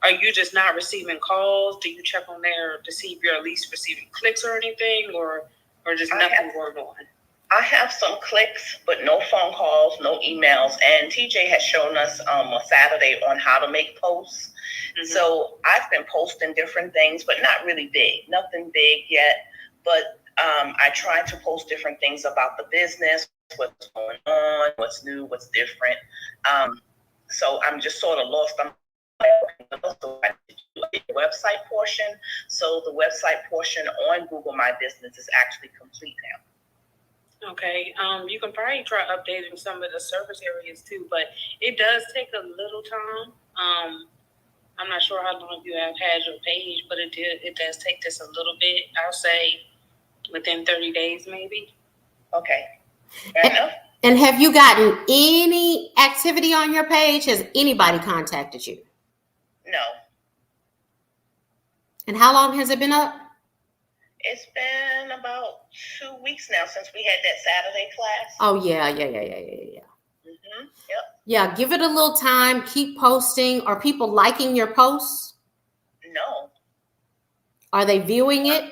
are you just not receiving calls? Do you check on there to see if you're at least receiving clicks or anything, or just nothing going on? I have some clicks, but no phone calls, no emails. And TJ has shown us on Saturday on how to make posts. Mm-hmm. So I've been posting different things, but not really big, nothing big yet. But I try to post different things about the business, what's going on, what's new, what's different. So I'm just sort of lost. I'm also the website portion. So the website portion on Google My Business is actually complete now. Okay. You can probably try updating some of the service areas too, but it does take a little time. I'm not sure how long you have had your page, but it does take just a little bit. I'll say within 30 days, maybe. Okay. Fair enough. And have you gotten any activity on your page? Has anybody contacted you? No. And how long has it been up? It's been about 2 weeks now since we had that Saturday class. Oh, yeah. Mm-hmm. Yep. Yeah, give it a little time. Keep posting. Are people liking your posts? No. Are they viewing it?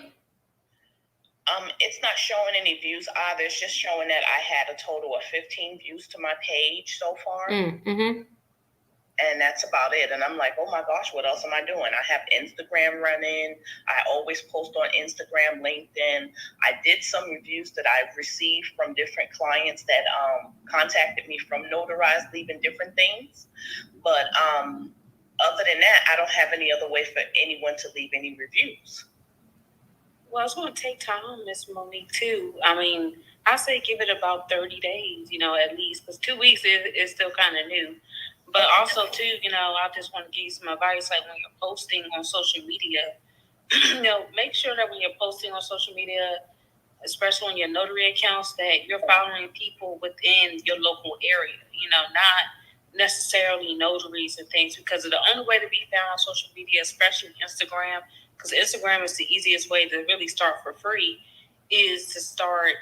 It's not showing any views either. It's just showing that I had a total of 15 views to my page so far. Mm-hmm. And that's about it. And I'm like, oh my gosh, what else am I doing? I have Instagram running. I always post on Instagram, LinkedIn. I did some reviews that I've received from different clients that contacted me from Notarized, leaving different things. But other than that, I don't have any other way for anyone to leave any reviews. Well, it's going to take time, Miss Monique, too. I mean, I say give it about 30 days, at least, because 2 weeks is still kind of new. But also, too, I just want to give you some advice, like when you're posting on social media, make sure that when you're posting on social media, especially on your notary accounts, that you're following people within your local area, not necessarily notaries and things, because the only way to be found on social media, especially Instagram, because Instagram is the easiest way to really start for free, is to start,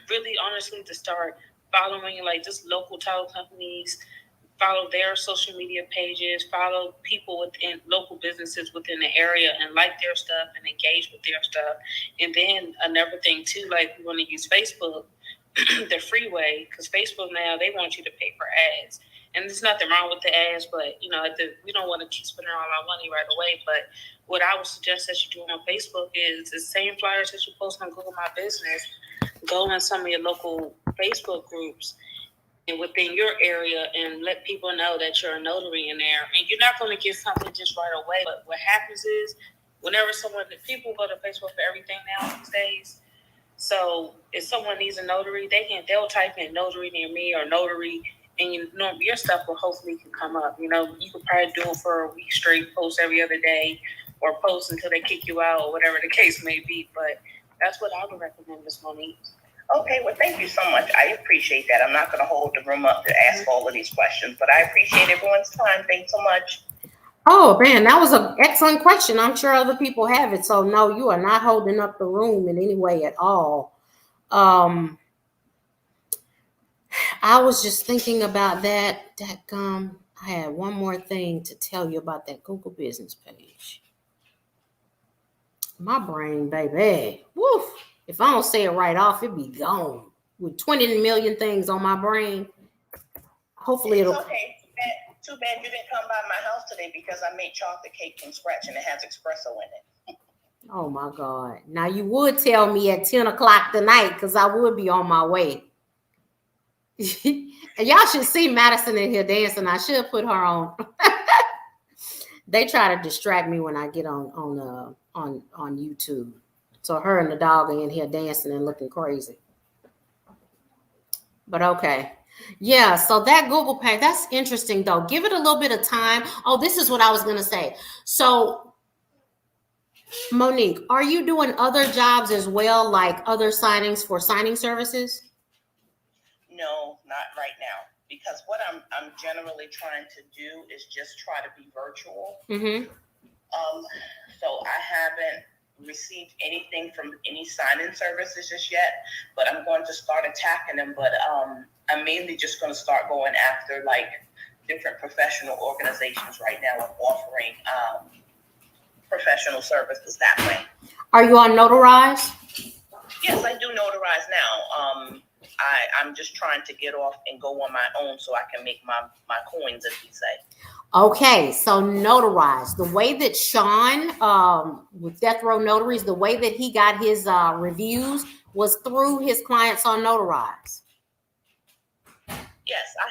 really honestly, to start following like just local title companies, follow their social media pages, follow people within local businesses within the area and like their stuff and engage with their stuff. And then another thing too, like we want to use Facebook, the free way, because Facebook now, they want you to pay for ads. And there's nothing wrong with the ads, but we don't want to keep spending all our money right away. But what I would suggest that you do on Facebook is the same flyers that you post on Google My Business, go in some of your local Facebook groups and within your area and let people know that you're a notary in there. And you're not going to get something just right away. But what happens is whenever people go to Facebook for everything now these days. So if someone needs a notary, they'll type in notary near me or notary, and your stuff will hopefully can come up. You could probably do it for a week straight, post every other day, or post until they kick you out or whatever the case may be. But that's what I would recommend, Ms. Monique. Okay, well, thank you so much. I appreciate that. I'm not going to hold the room up to ask all of these questions, but I appreciate everyone's time. Thanks so much. Oh, man, that was an excellent question. I'm sure other people have it. So, no, you are not holding up the room in any way at all. I was just thinking about that. I had one more thing to tell you about that Google business page. My brain, baby. Woof. If I don't say it right off, it'd be gone. With 20 million things on my brain. Hopefully it'll... Okay. Too bad you didn't come by my house today because I made chocolate cake from scratch and it has espresso in it. Oh, my God. Now, you would tell me at 10 o'clock tonight because I would be on my way. And y'all should see Madison in here dancing. I should put her on. They try to distract me when I get on YouTube. So her and the dog are in here dancing and looking crazy. But okay. Yeah, so that Google page, that's interesting though. Give it a little bit of time. Oh, this is what I was going to say. So Monique, are you doing other jobs as well, like other signings for signing services? No, not right now. Because what I'm generally trying to do is just try to be virtual. Mm-hmm. So I haven't received anything from any sign-in services just yet, but I'm going to start attacking them. But I'm mainly just going to start going after like different professional organizations right now and offering professional services that way. Are you on Notarize? Yes, I do notarize now. I'm just trying to get off and go on my own so I can make my coins, as we say. Okay, so Notarize. The way that Sean, with Death Row Notaries, the way that he got his reviews was through his clients on Notarize. Yes, I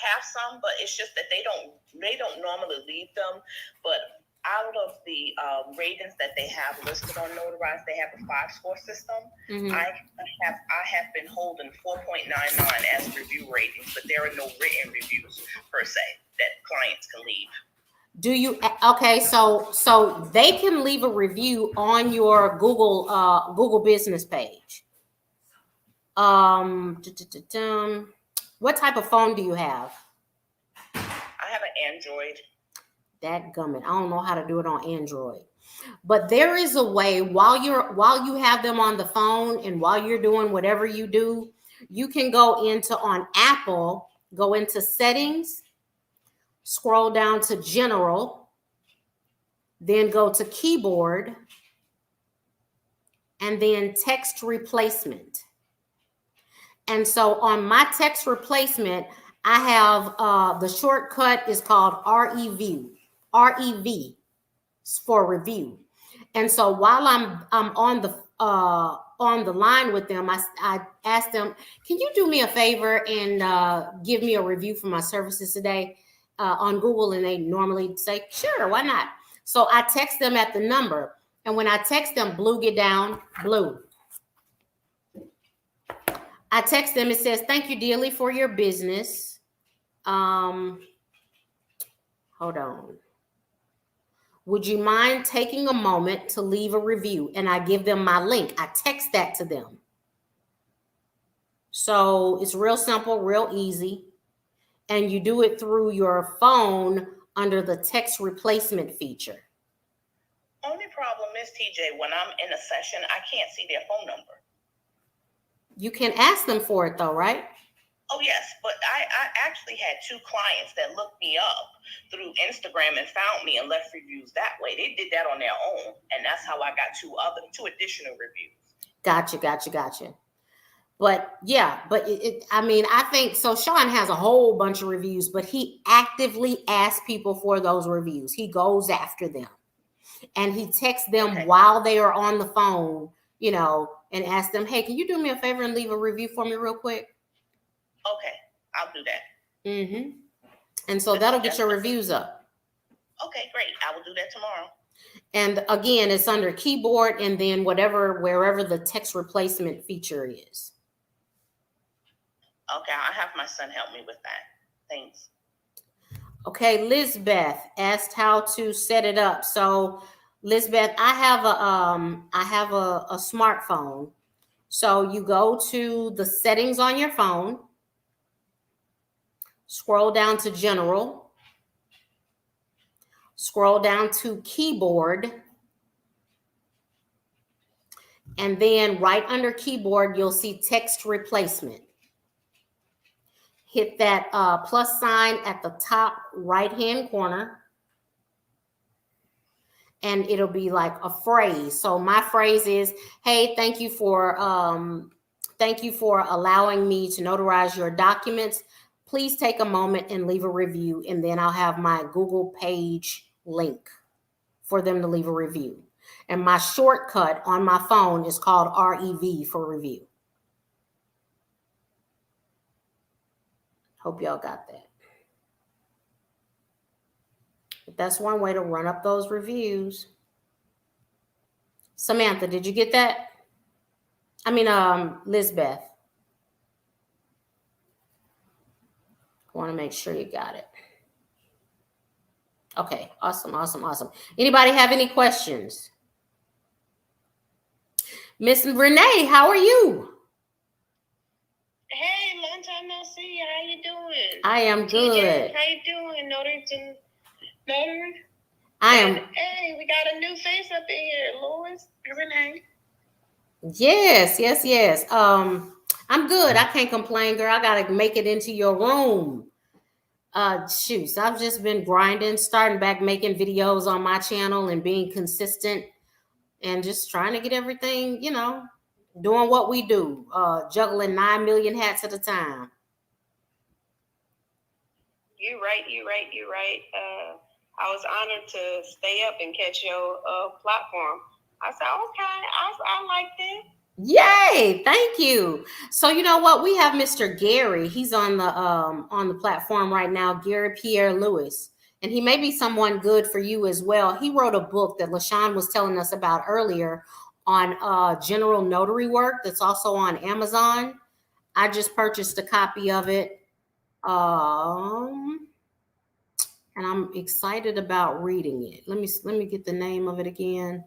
have some, but it's just that they don't normally leave them. But out of the ratings that they have listed on Notarize, they have a 5-score system. Mm-hmm. I have been holding 4.99 as review ratings, but there are no written reviews per se that clients can leave. Do you? Okay, so they can leave a review on your Google business page. What type of phone do you have? I have an Android. Dadgummit, I don't know how to do it on Android. But there is a way while you have them on the phone and while you're doing whatever you do, you can go into on Apple, go into settings, scroll down to general, then go to keyboard, and then text replacement. And so on my text replacement, I have the shortcut is called REV for review. And so while I'm on the line with them, I asked them, can you do me a favor and give me a review for my services today on Google? And they normally say, sure, why not? So I text them at the number. And when I text them, Blue, get down, Blue. I text them, it says, thank you dearly for your business. Hold on. Would you mind taking a moment to leave a review? And I give them my link. I text that to them. So it's real simple, real easy. And you do it through your phone under the text replacement feature. Only problem is, TJ, when I'm in a session, I can't see their phone number. You can ask them for it though, right? Oh, yes. But I actually had 2 clients that looked me up through Instagram and found me and left reviews that way. They did that on their own. And that's how I got 2 additional reviews. Gotcha. But yeah, but I think so. Sean has a whole bunch of reviews, but he actively asks people for those reviews. He goes after them and he texts them while they are on the phone, and asks them, hey, can you do me a favor and leave a review for me real quick? Okay, I'll do that. Mm-hmm. And so that'll get your reviews up. Okay, great. I will do that tomorrow. And again, it's under keyboard and then wherever the text replacement feature is. Okay, I'll have my son help me with that. Thanks. Okay, Lizbeth asked how to set it up. So, Lizbeth, I have a smartphone. So you go to the settings on your phone, scroll down to general, scroll down to keyboard, and then right under keyboard, you'll see text replacement. Hit that plus sign at the top right-hand corner. And it'll be like a phrase. So my phrase is, hey, thank you for allowing me to notarize your documents. Please take a moment and leave a review. And then I'll have my Google page link for them to leave a review. And my shortcut on my phone is called REV for review. Hope y'all got that. But that's one way to run up those reviews. Samantha, did you get that? Lizbeth. I want to make sure you got it. Okay, awesome. Anybody have any questions? Miss Renee, how are you? Hey, long time no see. How you doing? I am good. TJ, how you doing? Notary? I am. Hey, we got a new face up in here, Lois. Renee. Yes. I'm good. I can't complain, girl. I gotta make it into your room. Shoot, I've just been grinding, starting back making videos on my channel and being consistent and just trying to get everything, doing what we do, juggling 9 million hats at a time. You're right. I was honored to stay up and catch your platform. I said, okay, I like that. Yay, thank you. So you know what? We have Mr. Gary. He's on the platform right now, Gary Pierre Lewis. And he may be someone good for you as well. He wrote a book that LaShawn was telling us about earlier on general notary work that's also on Amazon. I just purchased a copy of it. And I'm excited about reading it. Let me get the name of it again.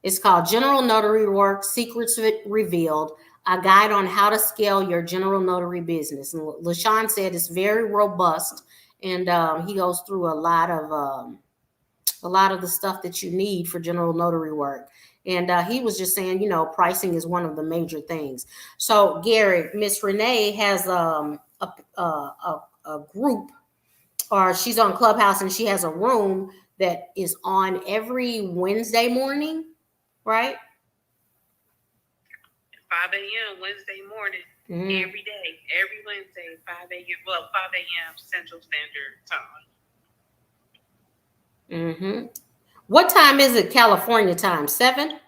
It's called General Notary Work, Secrets Revealed, a guide on how to scale your general notary business. And LaShawn said it's very robust, and he goes through a lot of the stuff that you need for general notary work. And he was just saying, pricing is one of the major things. So Gary, Miss Renee has a group, or she's on Clubhouse, and she has a room that is on every Wednesday morning. Right? 5 a.m. Wednesday morning, every day, every Wednesday, 5 a.m. Well, 5 a.m. Central Standard Time. What time is it? California time? 7? It's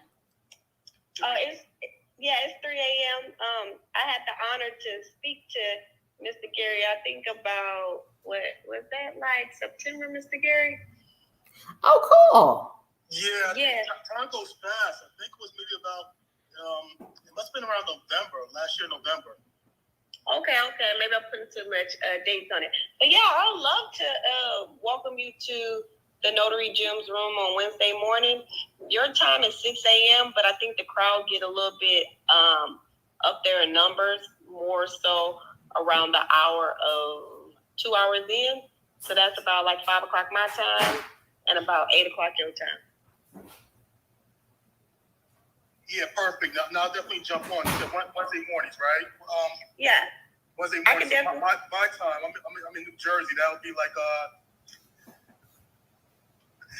3 a.m. I had the honor to speak to Mr. Gary. I think about what was that, like September, Mr. Gary? Oh, cool. Yeah. Time goes fast. I think it was maybe about, it must have been around last year, November. Okay. Maybe I'm putting too much dates on it. But yeah, I would love to welcome you to the Notary Gems room on Wednesday morning. Your time is 6 a.m., but I think the crowd get a little bit up there in numbers, more so around the hour of 2 hours in. So that's about like 5 o'clock my time and about 8 o'clock your time. Yeah, perfect. Now I'll definitely jump on. So Wednesday mornings, right? Yeah. Wednesday mornings. So my time. I'm in New Jersey. That would be like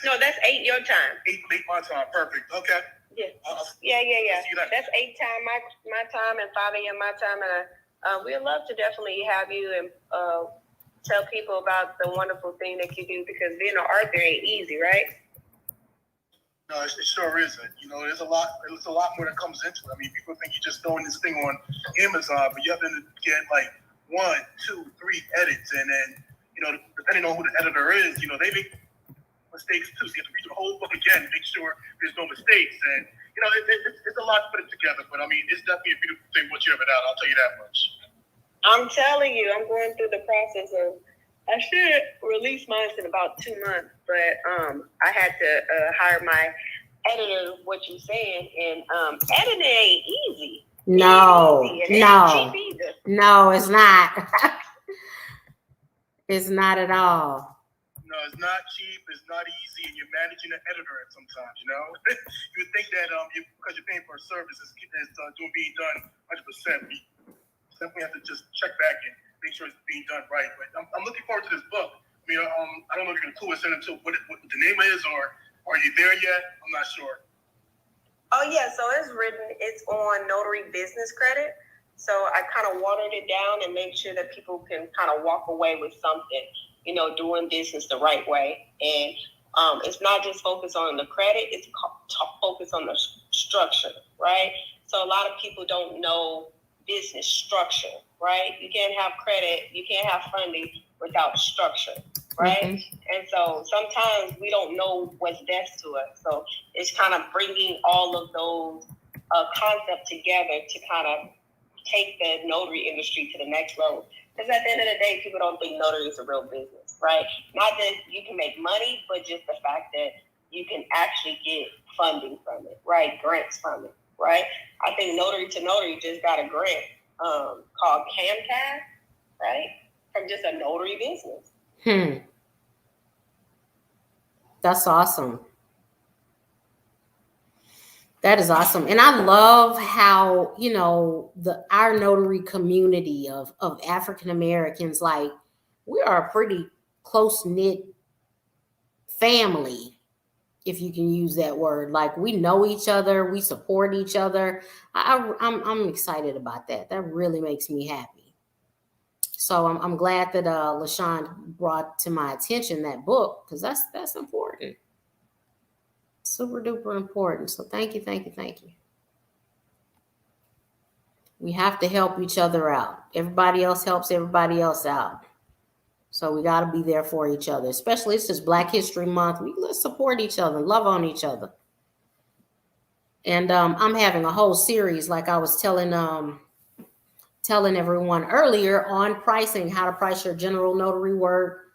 No, that's 8 your time. 8 my time. Perfect. Okay. Yeah. Yeah. That's 8 time my time and 5 a.m. my time, and we'd love to definitely have you and tell people about the wonderful thing that you do, because being an author ain't easy, right? No, it sure isn't. There's a lot more that comes into it. I mean, people think you're just throwing this thing on Amazon, but you have to get like 1, 2, 3 edits, and then depending on who the editor is, they make mistakes too. So you have to read the whole book again to make sure there's no mistakes. And it's a lot to put it together. But I mean, it's definitely a beautiful thing once you have it out. I'll tell you that much. I'm telling you, I'm going through the process of. I should release mine in about 2 months, but I had to hire my editor, what you're saying, and editing ain't easy. No, ain't cheap either. No, it's not. It's not at all. No, it's not cheap. It's not easy, and you're managing an editor at sometimes. You would think that because you're paying for a service, it's being done 100%. You definitely have to just check back and make sure it's being done right. But I'm looking forward to this book. I mean, I don't know if you're going to clue us into what the name is, or are you there yet? I'm not sure. Oh, yeah. So it's on Notary Business Credit. So I kind of watered it down and made sure that people can kind of walk away with something, doing business the right way. And it's not just focused on the credit, it's focused on the structure, right? So a lot of people don't know business structure, right? You can't have credit, you can't have funding without structure, right? And so sometimes we don't know what's best to us. So it's kind of bringing all of those concepts together to kind of take the notary industry to the next level. Because at the end of the day, people don't think notary is a real business, right? Not that you can make money, but just the fact that you can actually get funding from it, right? Grants from it. right? I think Notary to Notary just got a grant called CAMCAS, right? From just a notary business. That's awesome. That is awesome. And I love how, you know, our notary community of African Americans, like, we are a pretty close-knit family, if you can use that word. Like, we know each other, we support each other. I'm excited about that. That really makes me happy. So I'm glad that LaShawn brought to my attention that book, because that's important. Super duper important. So thank you. We have to help each other out. Everybody else helps everybody else out. So we got to be there for each other, especially it's just Black History Month. Let's support each other, love on each other. And I'm having a whole series, like I was telling everyone earlier, on pricing, how to price your general notary work,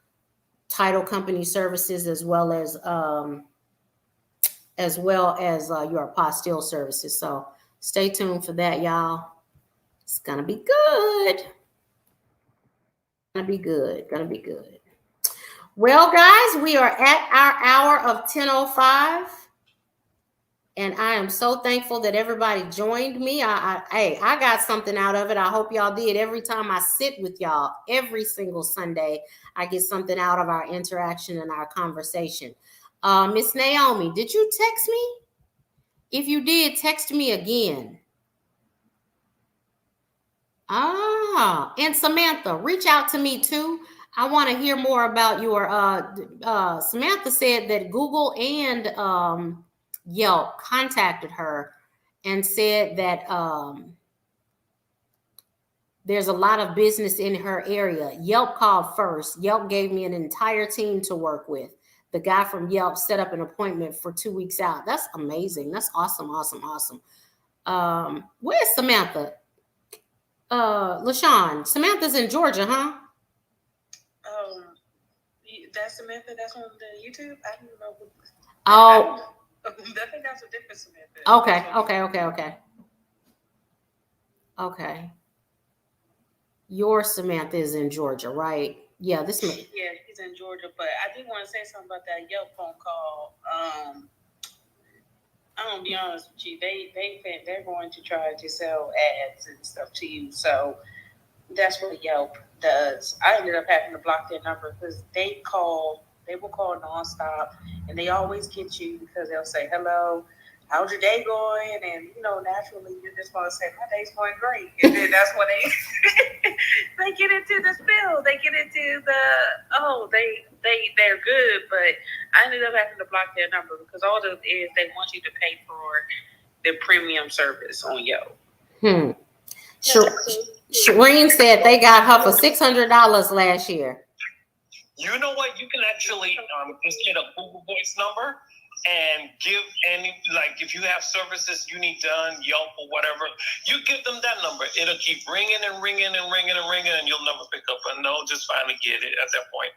title company services, as well as your apostille services. So stay tuned for that, y'all. It's gonna be good. Gonna be good. Well, guys, we are at our hour of 10:05. And I am so thankful that everybody joined me. I got something out of it. I hope y'all did. Every time I sit with y'all, every single Sunday, I get something out of our interaction and our conversation. Miss Naomi, did you text me? If you did, text me again. And Samantha, reach out to me too. I want to hear more about your, Samantha said that Google and Yelp contacted her and said that there's a lot of business in her area. Yelp called first. Yelp gave me an entire team to work with. The guy from Yelp set up an appointment for 2 weeks out. That's amazing. That's awesome. Where's Samantha? LaShawn, Samantha's in Georgia, huh? That's Samantha. That's on the YouTube. I don't know. I think that's a different Samantha. Okay. Your Samantha is in Georgia, right? Yeah, Yeah, he's in Georgia. But I did want to say something about that Yelp phone call. I'm gonna be honest with you. They're going to try to sell ads and stuff to you. So that's what Yelp does. I ended up having to block their number because they will call nonstop, and they always get you because they'll say, hello, how's your day going? And, naturally, you're just going to say, my day's going great. And then that's when they get into the spill. They get into they're good. But I ended up having to block their number because all it is, they want you to pay for their premium service on Yelp. Shireen said they got her for $600 last year. You know what? You can actually just get a Google Voice number and give if you have services you need done, Yelp or whatever, you give them that number. It'll keep ringing and ringing and ringing and ringing, and you'll never pick up, and they'll just finally get it at that point.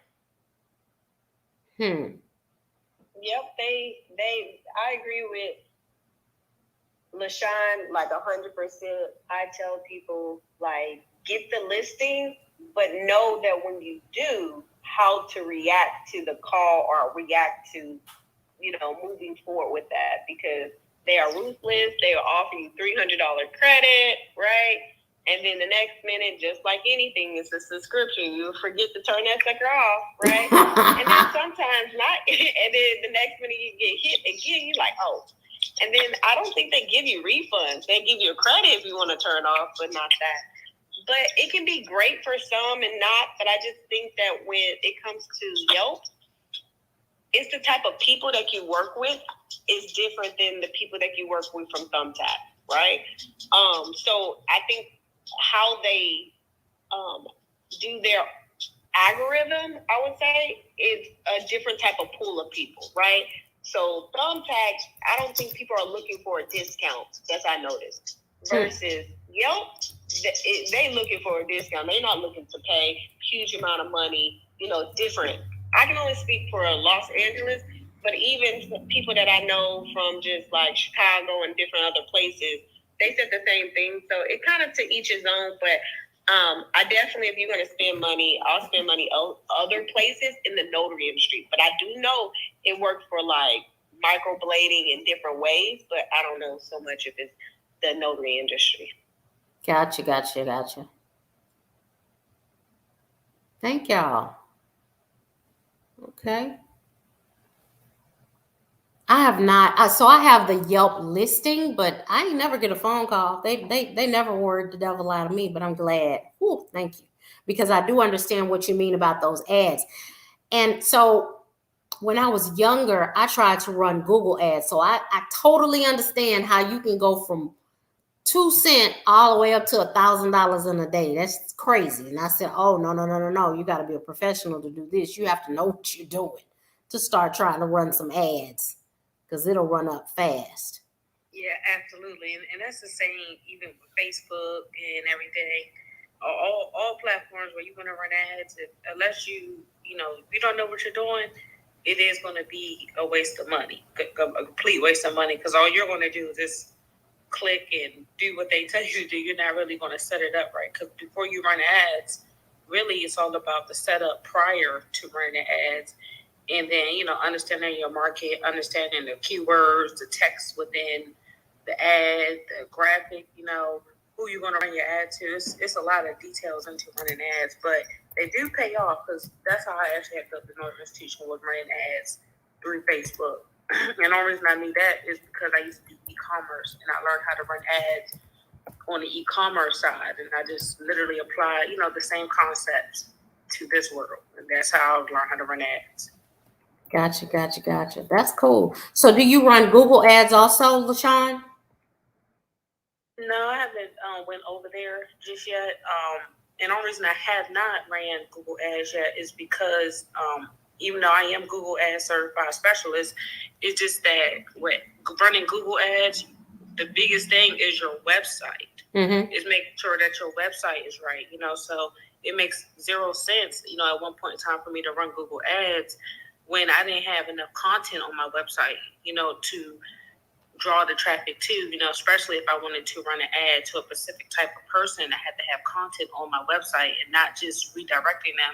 Yep, I agree with LaShawn, 100%. I tell people, get the listing, but know that when you do, how to react to the call or react to, moving forward with that, because they are ruthless. They are offering you $300 credit, right? And then the next minute, just like anything, it's a subscription. You forget to turn that sucker off, right? And then sometimes not. And then the next minute you get hit again, you're like, oh. And then I don't think they give you refunds. They give you a credit if you want to turn off, but not that. But it can be great for some and not. But I just think that when it comes to Yelp, it's the type of people that you work with is different than the people that you work with from Thumbtack, right? So I think how they do their algorithm, I would say, is a different type of pool of people, right? So Thumbtack, I don't think people are looking for a discount, as I noticed. Versus Yelp, they looking for a discount. They're not looking to pay huge amount of money, different. I can only speak for Los Angeles, But even for people that I know from just like Chicago and different other places, they said the same thing. So it kind of to each his own. But I definitely, if you're going to spend money, I'll spend money other places in the notary industry. But I do know it works for like microblading in different ways. But I don't know so much if it's the notary industry. Gotcha. Thank y'all. Okay. I have not. So I have the Yelp listing, but I ain't never get a phone call. They never worried the devil out of me, but I'm glad. Whew, thank you. Because I do understand what you mean about those ads. And so when I was younger, I tried to run Google ads. So I totally understand how you can go from 2 cents all the way up to $1,000 in a day. That's crazy. And I said, oh, no. You got to be a professional to do this. You have to know what you're doing to start trying to run some ads, because it'll run up fast. Yeah, absolutely. And that's the same even with Facebook and everything. All platforms where you're going to run ads, unless you don't know what you're doing, it is going to be a waste of money, a complete waste of money, because all you're going to do is just click and do what they tell you to do. You're not really going to set it up right, because before you run ads, really it's all about the setup prior to running ads. And then, understanding your market, understanding the keywords, the text within the ad, the graphic, who you're going to run your ad to. It's a lot of details into running ads, but they do pay off, because that's how I actually had built the Notary Institution, was running ads through Facebook. And the only reason I knew that is because I used to do e-commerce, and I learned how to run ads on the e-commerce side. And I just literally applied, the same concepts to this world. And that's how I learned how to run ads. Gotcha. That's cool. So do you run Google ads also, LaShawn? No, I haven't went over there just yet. And the only reason I have not ran Google ads yet is because even though I am Google Ads certified specialist, it's just that running Google ads, the biggest thing is your website. Mm-hmm. Is making sure that your website is right. So it makes zero sense, at one point in time for me to run Google ads when I didn't have enough content on my website, to draw the traffic to, especially if I wanted to run an ad to a specific type of person. I had to have content on my website and not just redirecting them,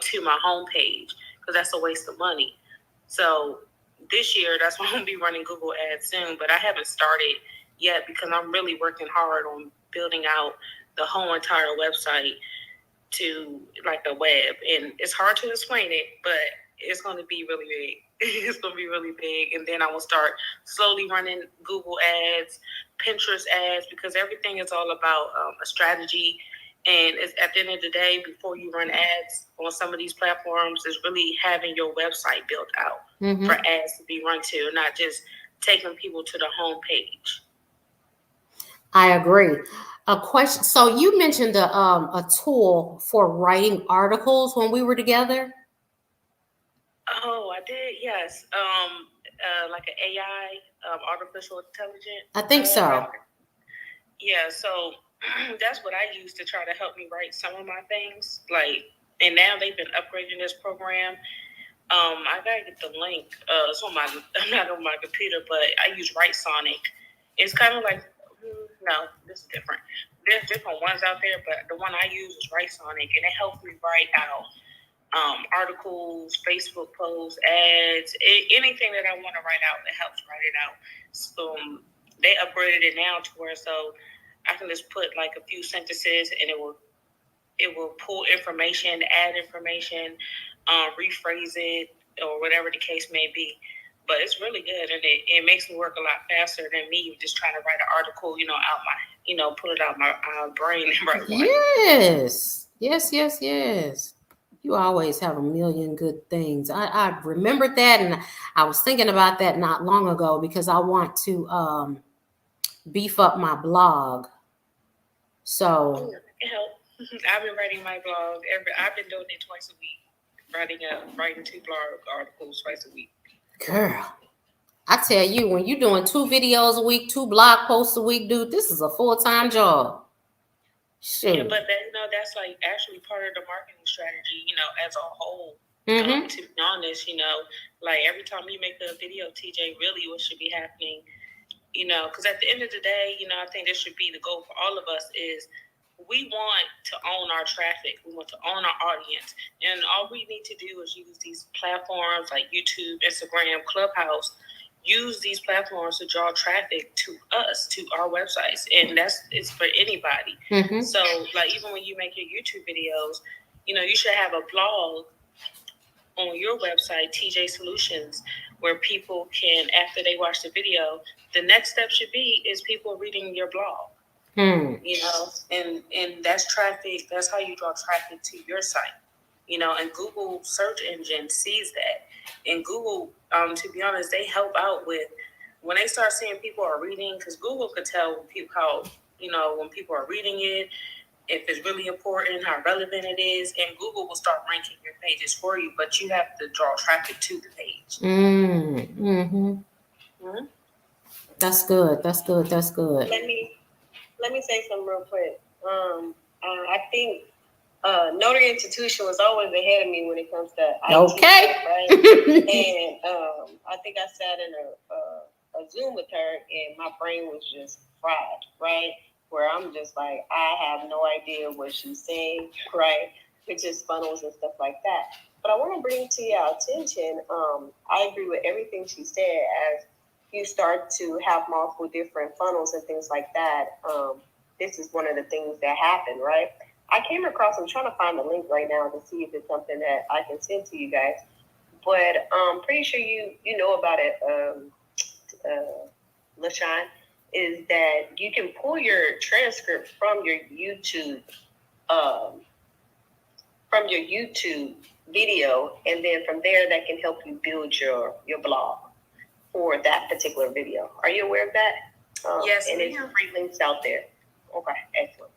to my homepage, because that's a waste of money. So this year, that's why I'm going to be running Google ads soon, but I haven't started yet because I'm really working hard on building out the whole entire website to like the web. And it's hard to explain it, but it's going to be really big. It's going to be really big. And then I will start slowly running Google ads, Pinterest ads, because everything is all about a strategy. And it's, at the end of the day, before you run ads on some of these platforms, is really having your website built out for ads to be run to, not just taking people to the home page. I agree. A question. So you mentioned a tool for writing articles when we were together. Oh, I did. Yes. Like an AI, artificial intelligence. I think so. Yeah. So that's what I use to try to help me write some of my things. And now they've been upgrading this program. I gotta get the link. It's on I'm not on my computer, but I use WriteSonic. It's kind of like, no, this is different. There's different ones out there, but the one I use is WriteSonic, and it helps me write out articles, Facebook posts, ads, anything that I want to write out, it helps write it out. So they upgraded it now to where so I can just put like a few sentences and it will pull information, add information, rephrase it, or whatever the case may be. But it's really good, and it makes me work a lot faster than me just trying to write an article, out my, pull it out my brain and write one. Yes. You always have a million good things. I remembered that, and I was thinking about that not long ago because I want to beef up my blog. So I've been writing my blog I've been doing it twice a week, writing 2 blog articles twice a week. Girl, I tell you, when you're doing 2 videos a week, 2 blog posts a week, dude, this is a full-time job. Shoot. Yeah, but that's like actually part of the marketing strategy, as a whole. To be honest, like every time you make a video, TJ, really what should be happening, because at the end of the day, I think this should be the goal for all of us is we want to own our traffic. We want to own our audience. And all we need to do is use these platforms like YouTube, Instagram, Clubhouse, use these platforms to draw traffic to us, to our websites. And it's for anybody. So like even when you make your YouTube videos, you should have a blog on your website, TJ Solutions, where people can, after they watch the video, the next step should be is people reading your blog. And that's traffic. That's how you draw traffic to your site. And Google search engine sees that. And Google, to be honest, they help out with when they start seeing people are reading, because Google could tell when people are reading it, if it's really important, how relevant it is, and Google will start ranking your pages for you, but you have to draw traffic to the page. That's good. That's good. That's good. Let me say something real quick. I think Notary Institution was always ahead of me when it comes to IT stuff, right? And I think I sat in a Zoom with her, and my brain was just fried, right? Where I'm just like, I have no idea what she's saying, right? It's just funnels and stuff like that. But I want to bring to your attention, I agree with everything she said. As you start to have multiple different funnels and things like that, this is one of the things that happen, right? I came across, I'm trying to find the link right now to see if it's something that I can send to you guys. But I'm pretty sure you know about it, LaShawn, is that you can pull your transcript from your YouTube video, and then from there that can help you build your blog for that particular video. Are you aware of that? Yes, and it's free links out there. Okay, excellent.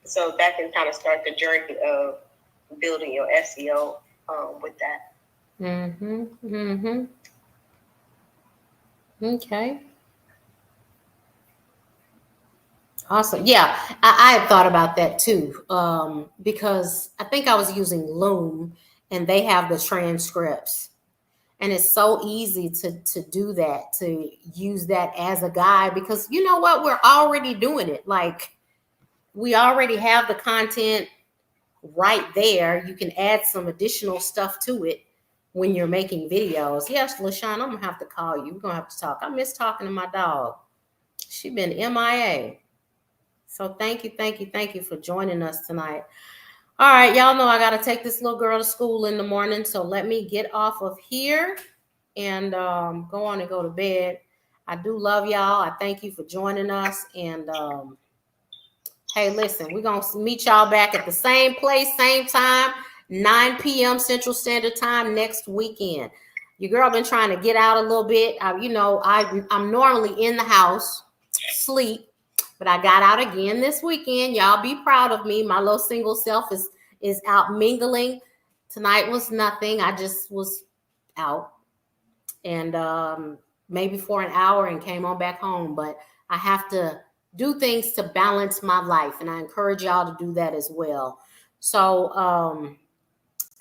So that can kind of start the journey of building your SEO with that. Okay. Awesome. Yeah, I had thought about that too, because I think I was using Loom, and they have the transcripts, and it's so easy to do that, to use that as a guide, because you know what, we're already doing it. Like, we already have the content right there. You can add some additional stuff to it when you're making videos. Yes, LaShawn, I'm gonna have to call you. We're gonna have to talk. I miss talking to my dog. She been MIA. So thank you for joining us tonight. All right, y'all know I gotta take this little girl to school in the morning, so let me get off of here and go on and go to bed. I do love y'all. I thank you for joining us, and hey, listen, we're going to meet y'all back at the same place, same time, 9 p.m. Central Standard Time next weekend. Your girl been trying to get out a little bit. I'm normally in the house, sleep, but I got out again this weekend. Y'all be proud of me. My little single self is out mingling. Tonight was nothing. I just was out, and maybe for an hour, and came on back home. But I have to do things to balance my life, and I encourage y'all to do that as well. So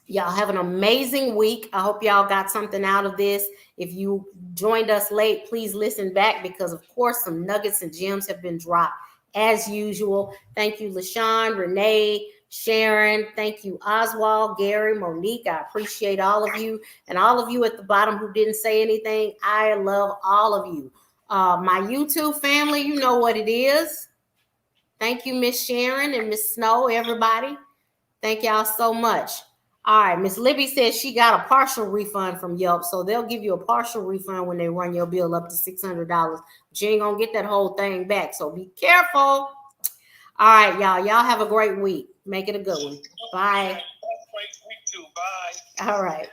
y'all have an amazing week. I hope y'all got something out of this. If you joined us late, please listen back, because of course some nuggets and gems have been dropped as usual. Thank you, LaShawn, Renee, Sharon. Thank you, Oswald, Gary, Monique. I appreciate all of you, and all of you at the bottom who didn't say anything. I love all of you. My YouTube family, you know what it is. Thank you, Miss Sharon and Miss Snow, everybody. Thank y'all so much. All right, Miss Libby says she got a partial refund from Yelp, so they'll give you a partial refund when they run your bill up to $600. But you ain't gonna get that whole thing back, so be careful. All right, y'all. Y'all have a great week. Make it a good one. Bye. Bye. All right.